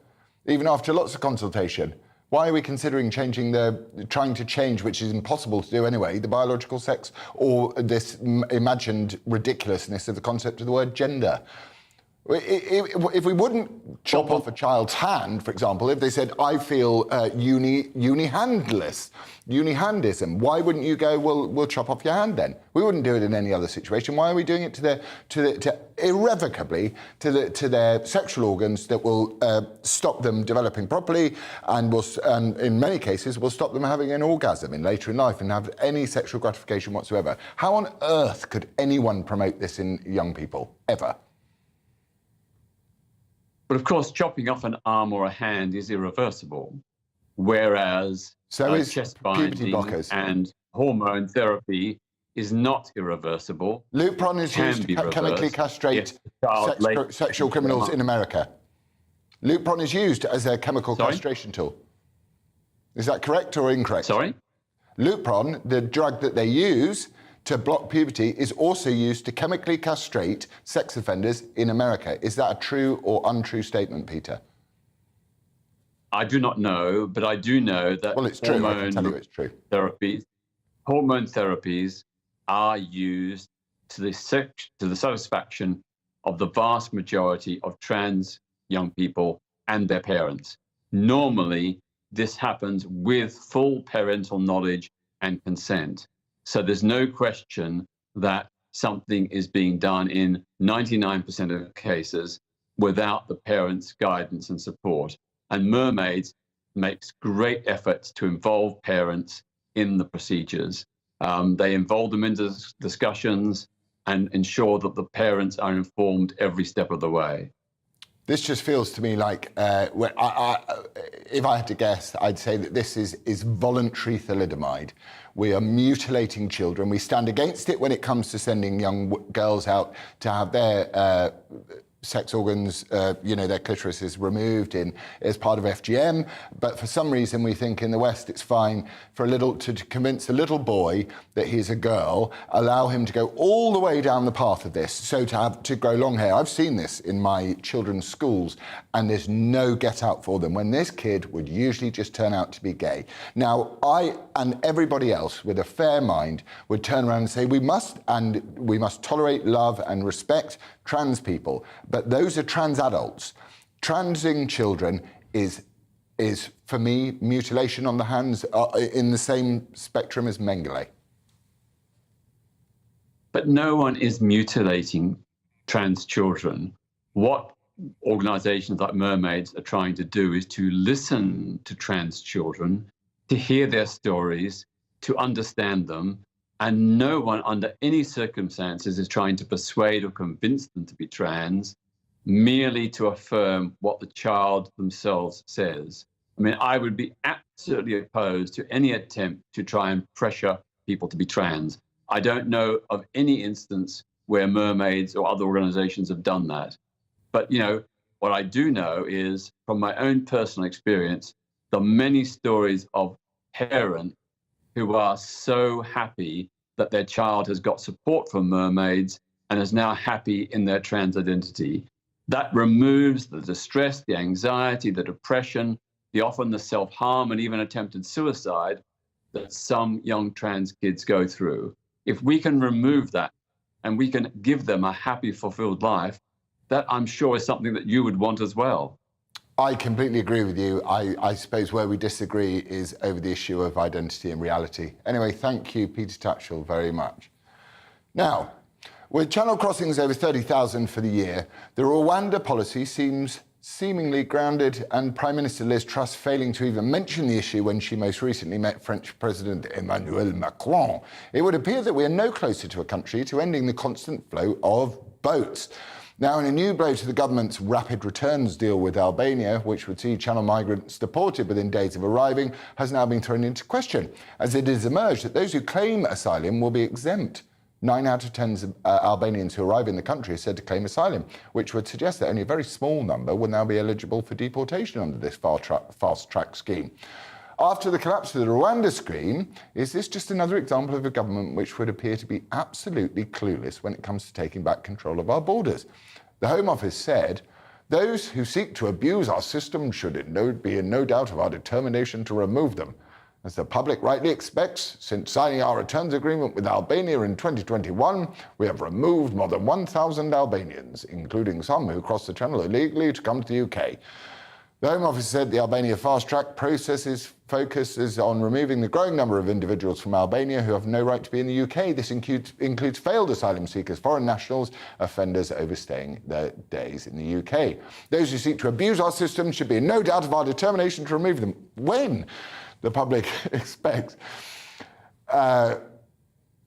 even after lots of consultation. Why are we considering trying to change, which is impossible to do anyway, the biological sex or this imagined ridiculousness of the concept of the word gender? If we wouldn't chop off a child's hand, for example, if they said, "I feel unihandism," why wouldn't you go, "Well, we'll chop off your hand then"? We wouldn't do it in any other situation. Why are we doing it irrevocably to their sexual organs that will stop them developing properly and in many cases will stop them having an orgasm later in life and have any sexual gratification whatsoever? How on earth could anyone promote this in young people, ever? But of course, chopping off an arm or a hand is irreversible, whereas chest binding and hormone therapy is not irreversible. Lupron is used to chemically castrate sexual criminals in America. Lupron is used as a chemical castration tool. Is that correct or incorrect? Sorry? Lupron, the drug that they use to block puberty, is also used to chemically castrate sex offenders in America. Is that a true or untrue statement, Peter? I do not know, but I do know that it's true. I can tell you it's true. Hormone therapies are used to the satisfaction of the vast majority of trans young people and their parents. Normally, this happens with full parental knowledge and consent. So there's no question that something is being done in 99% of cases without the parents' guidance and support. And Mermaids makes great efforts to involve parents in the procedures. They involve them in discussions and ensure that the parents are informed every step of the way. This just feels to me like, if I had to guess, I'd say that this is voluntary thalidomide. We are mutilating children. We stand against it when it comes to sending young girls out to have their sex organs, their clitorises removed as part of FGM. But for some reason, we think in the West it's fine for to convince a little boy that he's a girl, allow him to go all the way down the path of this. So to grow long hair. I've seen this in my children's schools, and there's no get out for them when this kid would usually just turn out to be gay. Now, I and everybody else with a fair mind would turn around and say we must tolerate, love and respect trans people, but those are trans adults. Transing children is for me mutilation on the hands in the same spectrum as Mengele. But no one is mutilating trans children. What organisations like Mermaids are trying to do is to listen to trans children, to hear their stories, to understand them. And no one under any circumstances is trying to persuade or convince them to be trans, merely to affirm what the child themselves says. I mean, I would be absolutely opposed to any attempt to try and pressure people to be trans. I don't know of any instance where Mermaids or other organizations have done that. But, what I do know is, from my own personal experience, the many stories of parents who are so happy that their child has got support from Mermaids and is now happy in their trans identity. That removes the distress, the anxiety, the depression, often the self-harm and even attempted suicide that some young trans kids go through. If we can remove that and we can give them a happy, fulfilled life, that I'm sure is something that you would want as well. I completely agree with you. I suppose where we disagree is over the issue of identity and reality. Anyway, thank you, Peter Tatchell, very much. Now, with channel crossings over 30,000 for the year, the Rwanda policy seems seemingly grounded, and Prime Minister Liz Truss failing to even mention the issue when she most recently met French President Emmanuel Macron. It would appear that we are no closer to a country to ending the constant flow of boats. Now, in a new blow to the government's rapid returns deal with Albania, which would see channel migrants deported within days of arriving, has now been thrown into question, as it has emerged that those who claim asylum will be exempt. 9 out of 10 Albanians who arrive in the country are said to claim asylum, which would suggest that only a very small number will now be eligible for deportation under this fast-track scheme. After the collapse of the Rwanda scheme, is this just another example of a government which would appear to be absolutely clueless when it comes to taking back control of our borders? The Home Office said, "Those who seek to abuse our system should be in no doubt of our determination to remove them. As the public rightly expects, since signing our returns agreement with Albania in 2021, we have removed more than 1,000 Albanians, including some who crossed the channel illegally to come to the UK." The Home Office said the Albania fast-track process focuses on removing the growing number of individuals from Albania who have no right to be in the UK. This includes failed asylum seekers, foreign nationals, offenders overstaying their days in the UK. Those who seek to abuse our system should be in no doubt of our determination to remove them. When the public expects.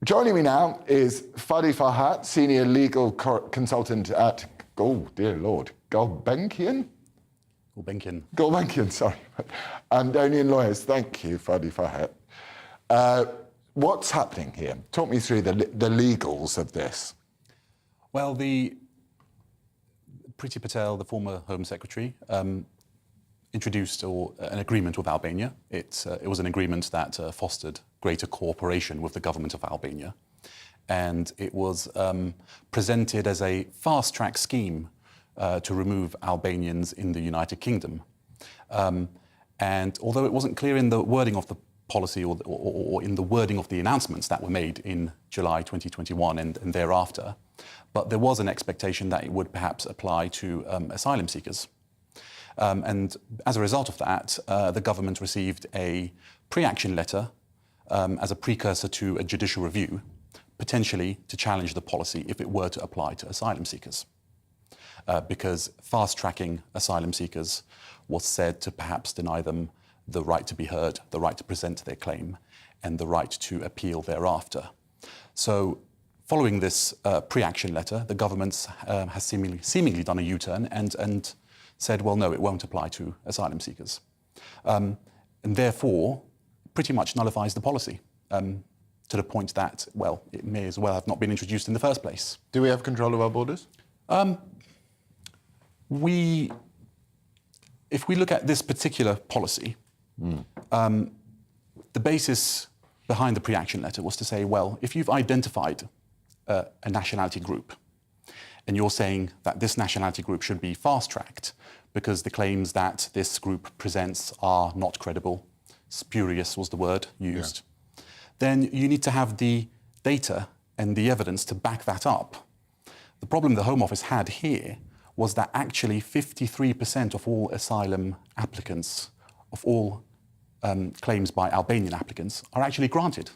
Joining me now is Fadi Farhat, Senior Legal Consultant at, oh dear Lord, Gulbenkian, sorry. Albanian lawyers, thank you, Fadi Farhat. What's happening here? Talk me through the legals of this. Well, Priti Patel, the former Home Secretary, introduced an agreement with Albania. It was an agreement that fostered greater cooperation with the government of Albania. And it was presented as a fast-track scheme to remove Albanians in the United Kingdom. And although it wasn't clear in the wording of the policy or in the wording of the announcements that were made in July 2021 and thereafter, but there was an expectation that it would perhaps apply to asylum seekers. And as a result of that, the government received a pre-action letter as a precursor to a judicial review, potentially to challenge the policy if it were to apply to asylum seekers. Because fast-tracking asylum seekers was said to perhaps deny them the right to be heard, the right to present their claim, and the right to appeal thereafter. So following this pre-action letter, the government has seemingly done a U-turn and said, well, no, it won't apply to asylum seekers. And therefore, pretty much nullifies the policy to the point that, well, it may as well have not been introduced in the first place. Do we have control of our borders? If we look at this particular policy, the basis behind the pre-action letter was to say, well, if you've identified a nationality group, and you're saying that this nationality group should be fast-tracked because the claims that this group presents are not credible, spurious was the word used, then you need to have the data and the evidence to back that up. The problem the Home Office had here was that actually 53% of all asylum applicants, of all claims by Albanian applicants, are actually granted.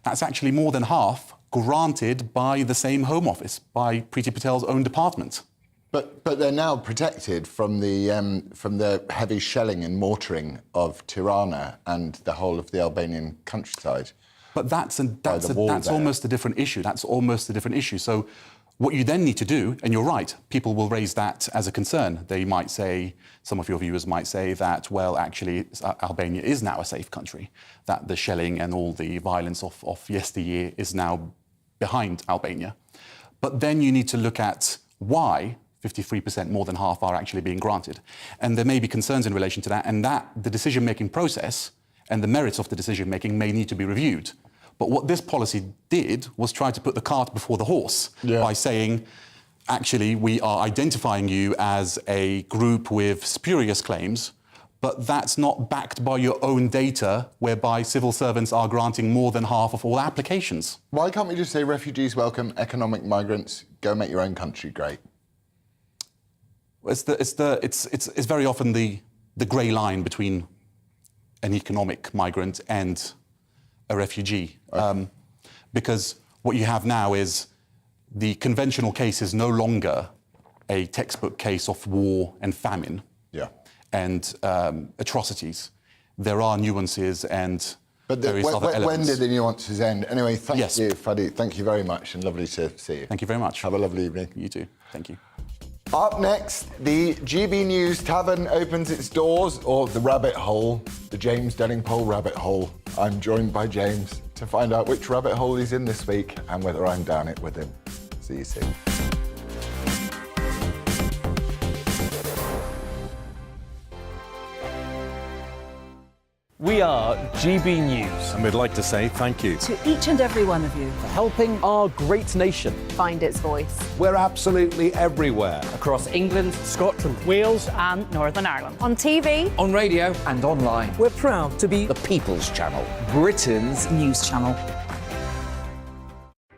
That's actually more than half granted by the same Home Office, by Priti Patel's own department. But they're now protected from the heavy shelling and mortaring of Tirana and the whole of the Albanian countryside. But that's almost a different issue. That's almost a different issue. So what you then need to do, and you're right, people will raise that as a concern. They might say, some of your viewers might say that, well, actually, Albania is now a safe country, that the shelling and all the violence of yesteryear is now behind Albania. But then you need to look at why 53%, more than half, are actually being granted. And there may be concerns in relation to that, and that the decision-making process and the merits of the decision-making may need to be reviewed. But what this policy did was try to put the cart before the horse by saying, actually, we are identifying you as a group with spurious claims, but that's not backed by your own data, whereby civil servants are granting more than half of all applications. Why can't we just say refugees welcome, economic migrants, go make your own country great? It's very often the grey line between an economic migrant and a refugee. Because what you have now is the conventional case is no longer a textbook case of war and famine and atrocities. There are nuances and various other elements. When did the nuances end? Anyway, thank you, Fadi. Thank you very much and lovely to see you. Thank you very much. Have a lovely evening. You too. Thank you. Up next, the GB News Tavern opens its doors, or the rabbit hole, the James Delingpole rabbit hole. I'm joined by James to find out which rabbit hole he's in this week and whether I'm down it with him. See you soon. We are GB News. And we'd like to say thank you to each and every one of you for helping our great nation find its voice. We're absolutely everywhere. Across England, Scotland, Wales and Northern Ireland. On TV, on radio and online. We're proud to be The People's Channel, Britain's news channel.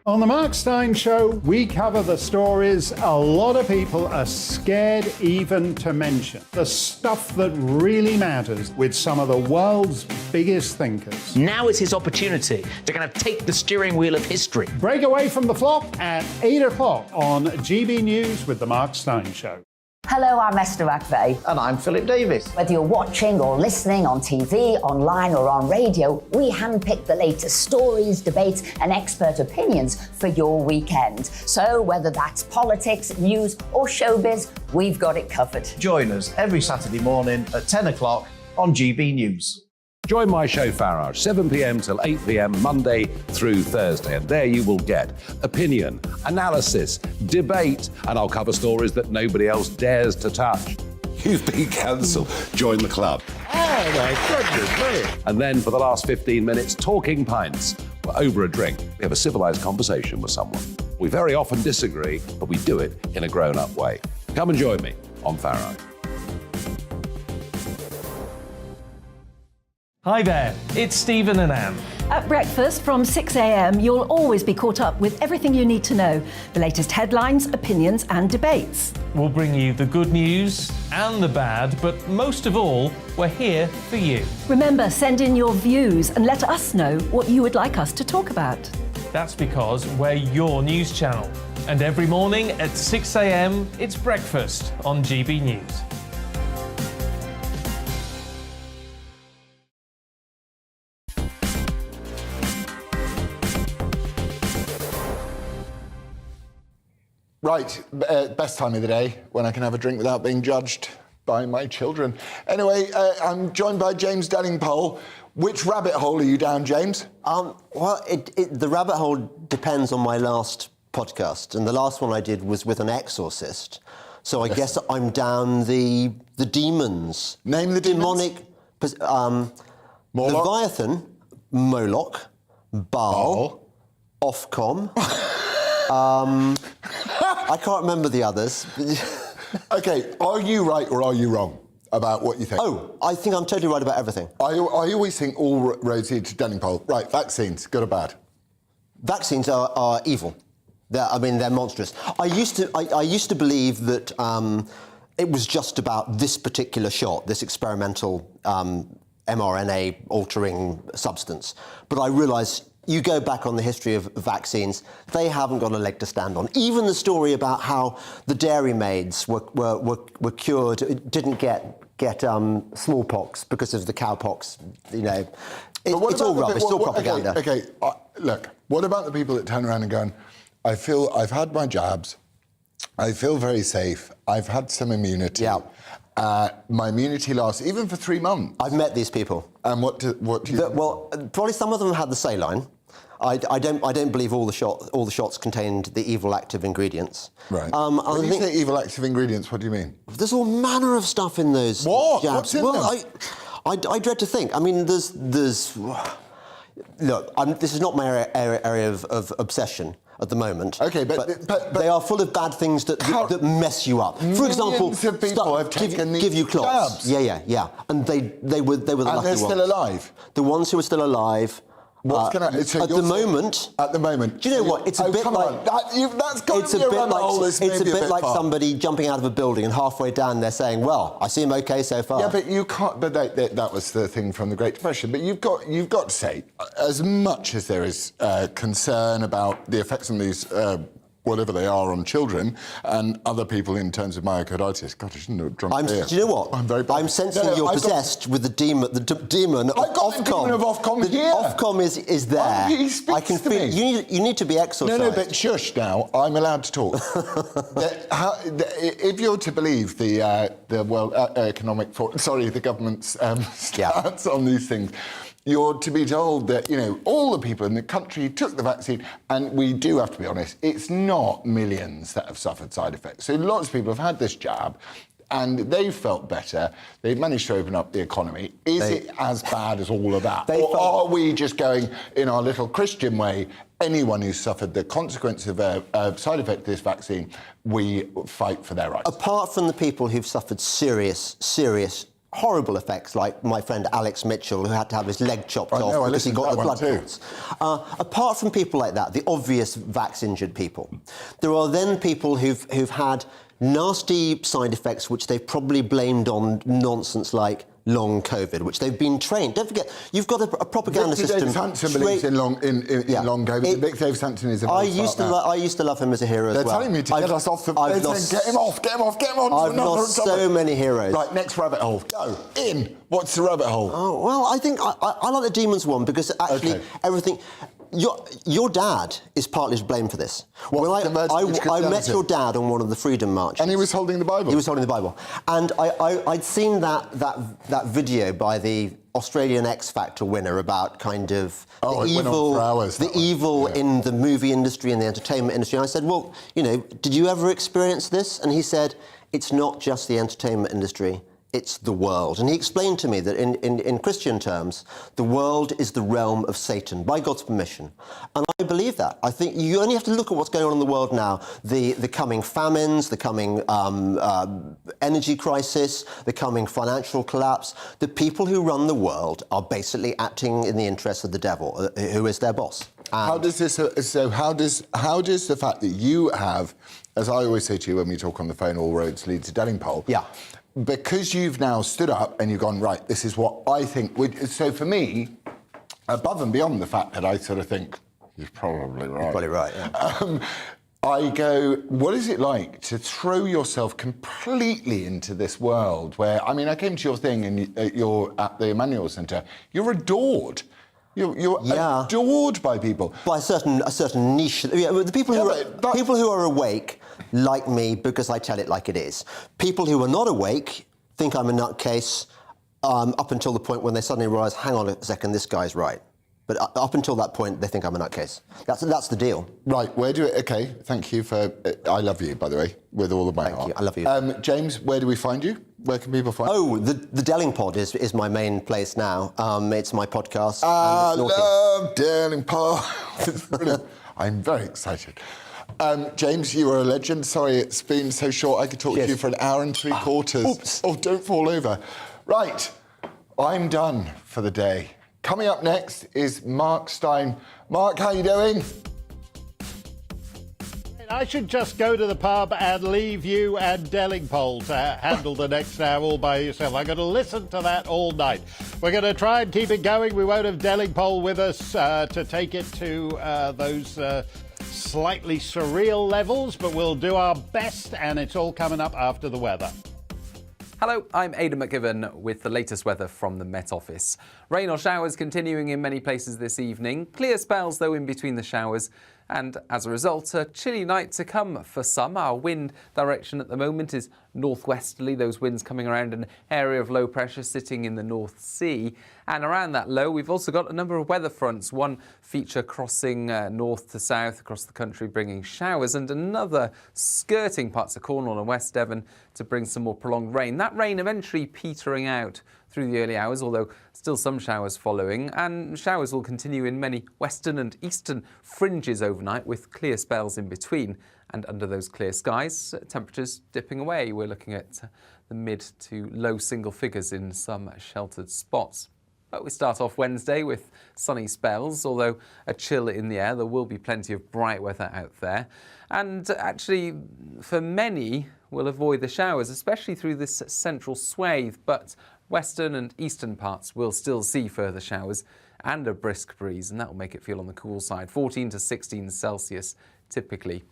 On the Mark Steyn Show, we cover the stories a lot of people are scared even to mention. The stuff that really matters with some of the world's biggest thinkers. Now is his opportunity to kind of take the steering wheel of history. Break away from the flock at 8 o'clock on GB News with the Mark Steyn Show. Hello, I'm Esther McVeigh. And I'm Philip Davis. Whether you're watching or listening on TV, online or on radio, we handpick the latest stories, debates and expert opinions for your weekend. So whether that's politics, news or showbiz, we've got it covered. Join us every Saturday morning at 10 o'clock on GB News. Join my show Farage, 7 p.m. till 8 p.m. Monday through Thursday. And there you will get opinion, analysis, debate, and I'll cover stories that nobody else dares to touch. You've been cancelled. Join the club. Oh, my goodness me. And then for the last 15 minutes, talking pints. We're over a drink. We have a civilised conversation with someone. We very often disagree, but we do it in a grown-up way. Come and join me on Farage. Hi there, it's Stephen and Anne. At breakfast from 6 a.m, you'll always be caught up with everything you need to know, the latest headlines, opinions and debates. We'll bring you the good news and the bad, but most of all, we're here for you. Remember, send in your views and let us know what you would like us to talk about. That's because we're your news channel. And every morning at 6 a.m, it's breakfast on GB News. Right, best time of the day when I can have a drink without being judged by my children. Anyway, I'm joined by James Delingpole. Which rabbit hole are you down, James? Well, the rabbit hole depends on my last podcast, and the last one I did was with an exorcist. So I guess I'm down the demons. Name the demonic. Leviathan, Moloch, Baal, Ofcom. I can't remember the others. OK, are you right or are you wrong about what you think? Oh, I think I'm totally right about everything. I always think all roads lead to Delingpole. Right, vaccines, good or bad? Vaccines are evil. They're monstrous. I used to believe that it was just about this particular shot, this experimental mRNA-altering substance. But I realised you go back on the history of vaccines, they haven't got a leg to stand on. Even the story about how the dairymaids were cured, didn't get smallpox because of the cowpox, you know. It's all rubbish, it's all propaganda. OK, look, what about the people that turn around and go, I feel I've had my jabs, I feel very safe, I've had some immunity. Yeah. My immunity lasts even for 3 months. I've met these people. And what do you think? Well, probably some of them had the saline. I don't believe all the shots contained the evil active ingredients. Right. When you say evil active ingredients, what do you mean? There's all manner of stuff in those What? jabs. What's in them? I dread to think. I mean, there's look, this is not my area of obsession at the moment. OK, but they are full of bad things that mess you up. For example, of people have taken give you clots. Jabs. Yeah. And they were the lucky ones. And they're still alive? The ones who are still alive. What's at the moment, do you know what? It's a bit like that's got to be a rabbit hole. It's a bit like somebody jumping out of a building and halfway down they're saying, "Well, I seem okay so far." Yeah, but you can't. But that was the thing from the Great Depression. But you've got to say, as much as there is concern about the effects on these. Whatever they are on children and other people in terms of myocarditis. God, I shouldn't have drunk beer. Do you know what? I'm very bad. I'm sensing you're possessed with the demon. The demon of Ofcom. I've got the demon of Ofcom here. Ofcom is there. He speaks I can to feel. me. You need to be exorcised. No, but shush now. I'm allowed to talk. If you're to believe the World Economic Forum, the government's stats on these things. You're to be told that, you know, all the people in the country took the vaccine, and we do have to be honest, it's not millions that have suffered side effects. So lots of people have had this jab, and they've felt better. They've managed to open up the economy. Is it as bad as all of that? Or are we just going, in our little Christian way, anyone who's suffered the consequence of a side effect of this vaccine, we fight for their rights? Apart from the people who've suffered serious horrible effects, like my friend Alex Mitchell, who had to have his leg chopped off because he got the blood clots. Apart from people like that, the obvious vax-injured people, there are then people who've had nasty side effects which they've probably blamed on nonsense like long COVID, which they've been trained. Don't forget, you've got a propaganda system. Dave Sampson believes in long COVID. Vic Dave Sampson is a I used to love him as a hero as well. They're telling me to get us off the... They're saying, get him off. I've lost so many heroes. Right, next rabbit hole. Go. In. What's the rabbit hole? Oh, well, I think I like the demons one because actually everything... Your dad is partly to blame for this. I met your dad on one of the Freedom Marches. And he was holding the Bible. He was holding the Bible. And I'd seen that video by the Australian X Factor winner about kind of the evil in the movie industry and the entertainment industry. And I said, well, you know, did you ever experience this? And he said, it's not just the entertainment industry. it's the world. And he explained to me that in Christian terms, the world is the realm of Satan, by God's permission. And I believe that. I think you only have to look at what's going on in the world now, the coming famines, the coming energy crisis, the coming financial collapse. The people who run the world are basically acting in the interests of the devil, who is their boss. How does this? So how does the fact that you have, as I always say to you when we talk on the phone, all roads lead to Delingpole. Yeah. Because you've now stood up and you've gone, right, this is what I think would... So for me, above and beyond the fact that I sort of think, you're probably right. You're probably right, yeah. I go, what is it like to throw yourself completely into this world where, I mean, I came to your thing and you're at the Emmanuel Centre, you're adored. You're adored by people. By a certain niche. Yeah, the people who are awake like me because I tell it like it is. People who are not awake think I'm a nutcase up until the point when they suddenly realise, hang on a second, this guy's right. But up until that point, they think I'm a nutcase. That's the deal. Right, okay, thank you for... I love you, by the way, with all of my heart. Thank you, I love you. James, where do we find you? Where can people find you? Oh, the Delingpod is my main place now. It's my podcast. I love Delingpod. It's brilliant. I'm very excited. James, you are a legend. Sorry, it's been so short. I could talk to you for an hour and 3/4. Oops. Oh, don't fall over. Right, I'm done for the day. Coming up next is Mark Stein. Mark, how you doing? I should just go to the pub and leave you and Delingpole to handle the next hour all by yourself. I'm going to listen to that all night. We're going to try and keep it going. We won't have Delingpole with us to take it to those slightly surreal levels, but we'll do our best, and it's all coming up after the weather. Hello, I'm Aidan McGivern with the latest weather from the Met Office. Rain or showers continuing in many places this evening. Clear spells, though, in between the showers. And as a result, a chilly night to come for some. Our wind direction at the moment is northwesterly, those winds coming around an area of low pressure sitting in the North Sea. And around that low, we've also got a number of weather fronts. One feature crossing north to south across the country, bringing showers, and another skirting parts of Cornwall and West Devon to bring some more prolonged rain. That rain eventually petering out through the early hours, although still some showers following, and showers will continue in many western and eastern fringes overnight with clear spells in between. And under those clear skies, temperatures dipping away. We're looking at the mid to low single figures in some sheltered spots. But we start off Wednesday with sunny spells, although a chill in the air. There will be plenty of bright weather out there. And actually, for many, we'll avoid the showers, especially through this central swathe. But western and eastern parts will still see further showers and a brisk breeze, and that will make it feel on the cool side, 14 to 16 Celsius typically.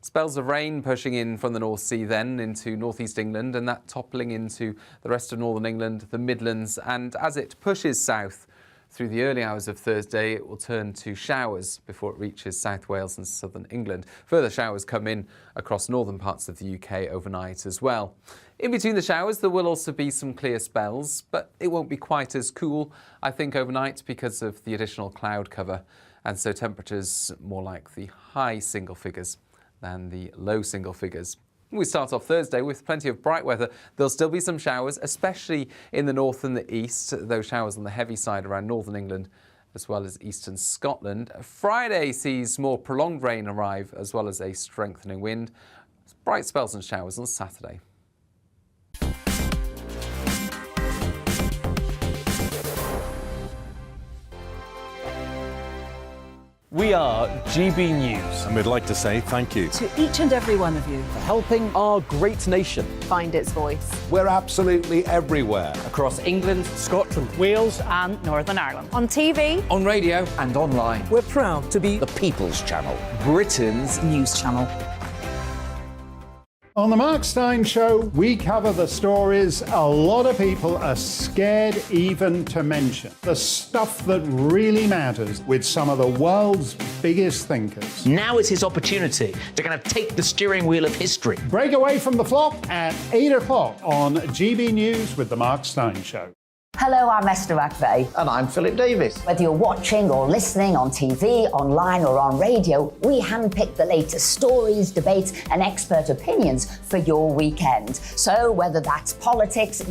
Spells of rain pushing in from the North Sea then into northeast England, and that toppling into the rest of northern England, the Midlands, and as it pushes south through the early hours of Thursday, it will turn to showers before it reaches South Wales and southern England. Further showers come in across northern parts of the UK overnight as well. In between the showers, there will also be some clear spells, but it won't be quite as cool, I think, overnight because of the additional cloud cover, and so temperatures more like the high single figures than the low single figures. We start off Thursday with plenty of bright weather. There'll still be some showers, especially in the north and the east, those showers on the heavy side around northern England as well as eastern Scotland. Friday sees more prolonged rain arrive as well as a strengthening wind. Bright spells and showers on Saturday. We are GB News. And we'd like to say thank you To each and every one of you. for helping our great nation Find its voice. We're absolutely everywhere. Across England, Scotland, Wales and Northern Ireland. On TV, on radio, and online. We're proud to be The People's Channel. Britain's news channel. On the Mark Stein Show, we cover the stories a lot of people are scared even to mention. The stuff that really matters with some of the world's biggest thinkers. Now is his opportunity to kind of take the steering wheel of history. Break away from the flop at 8 o'clock on GB News with the Mark Stein Show. Hello, I'm Esther McVeigh. And I'm Philip Davis. Whether you're watching or listening on TV, online or on radio, we handpick the latest stories, debates and expert opinions for your weekend. So whether that's politics,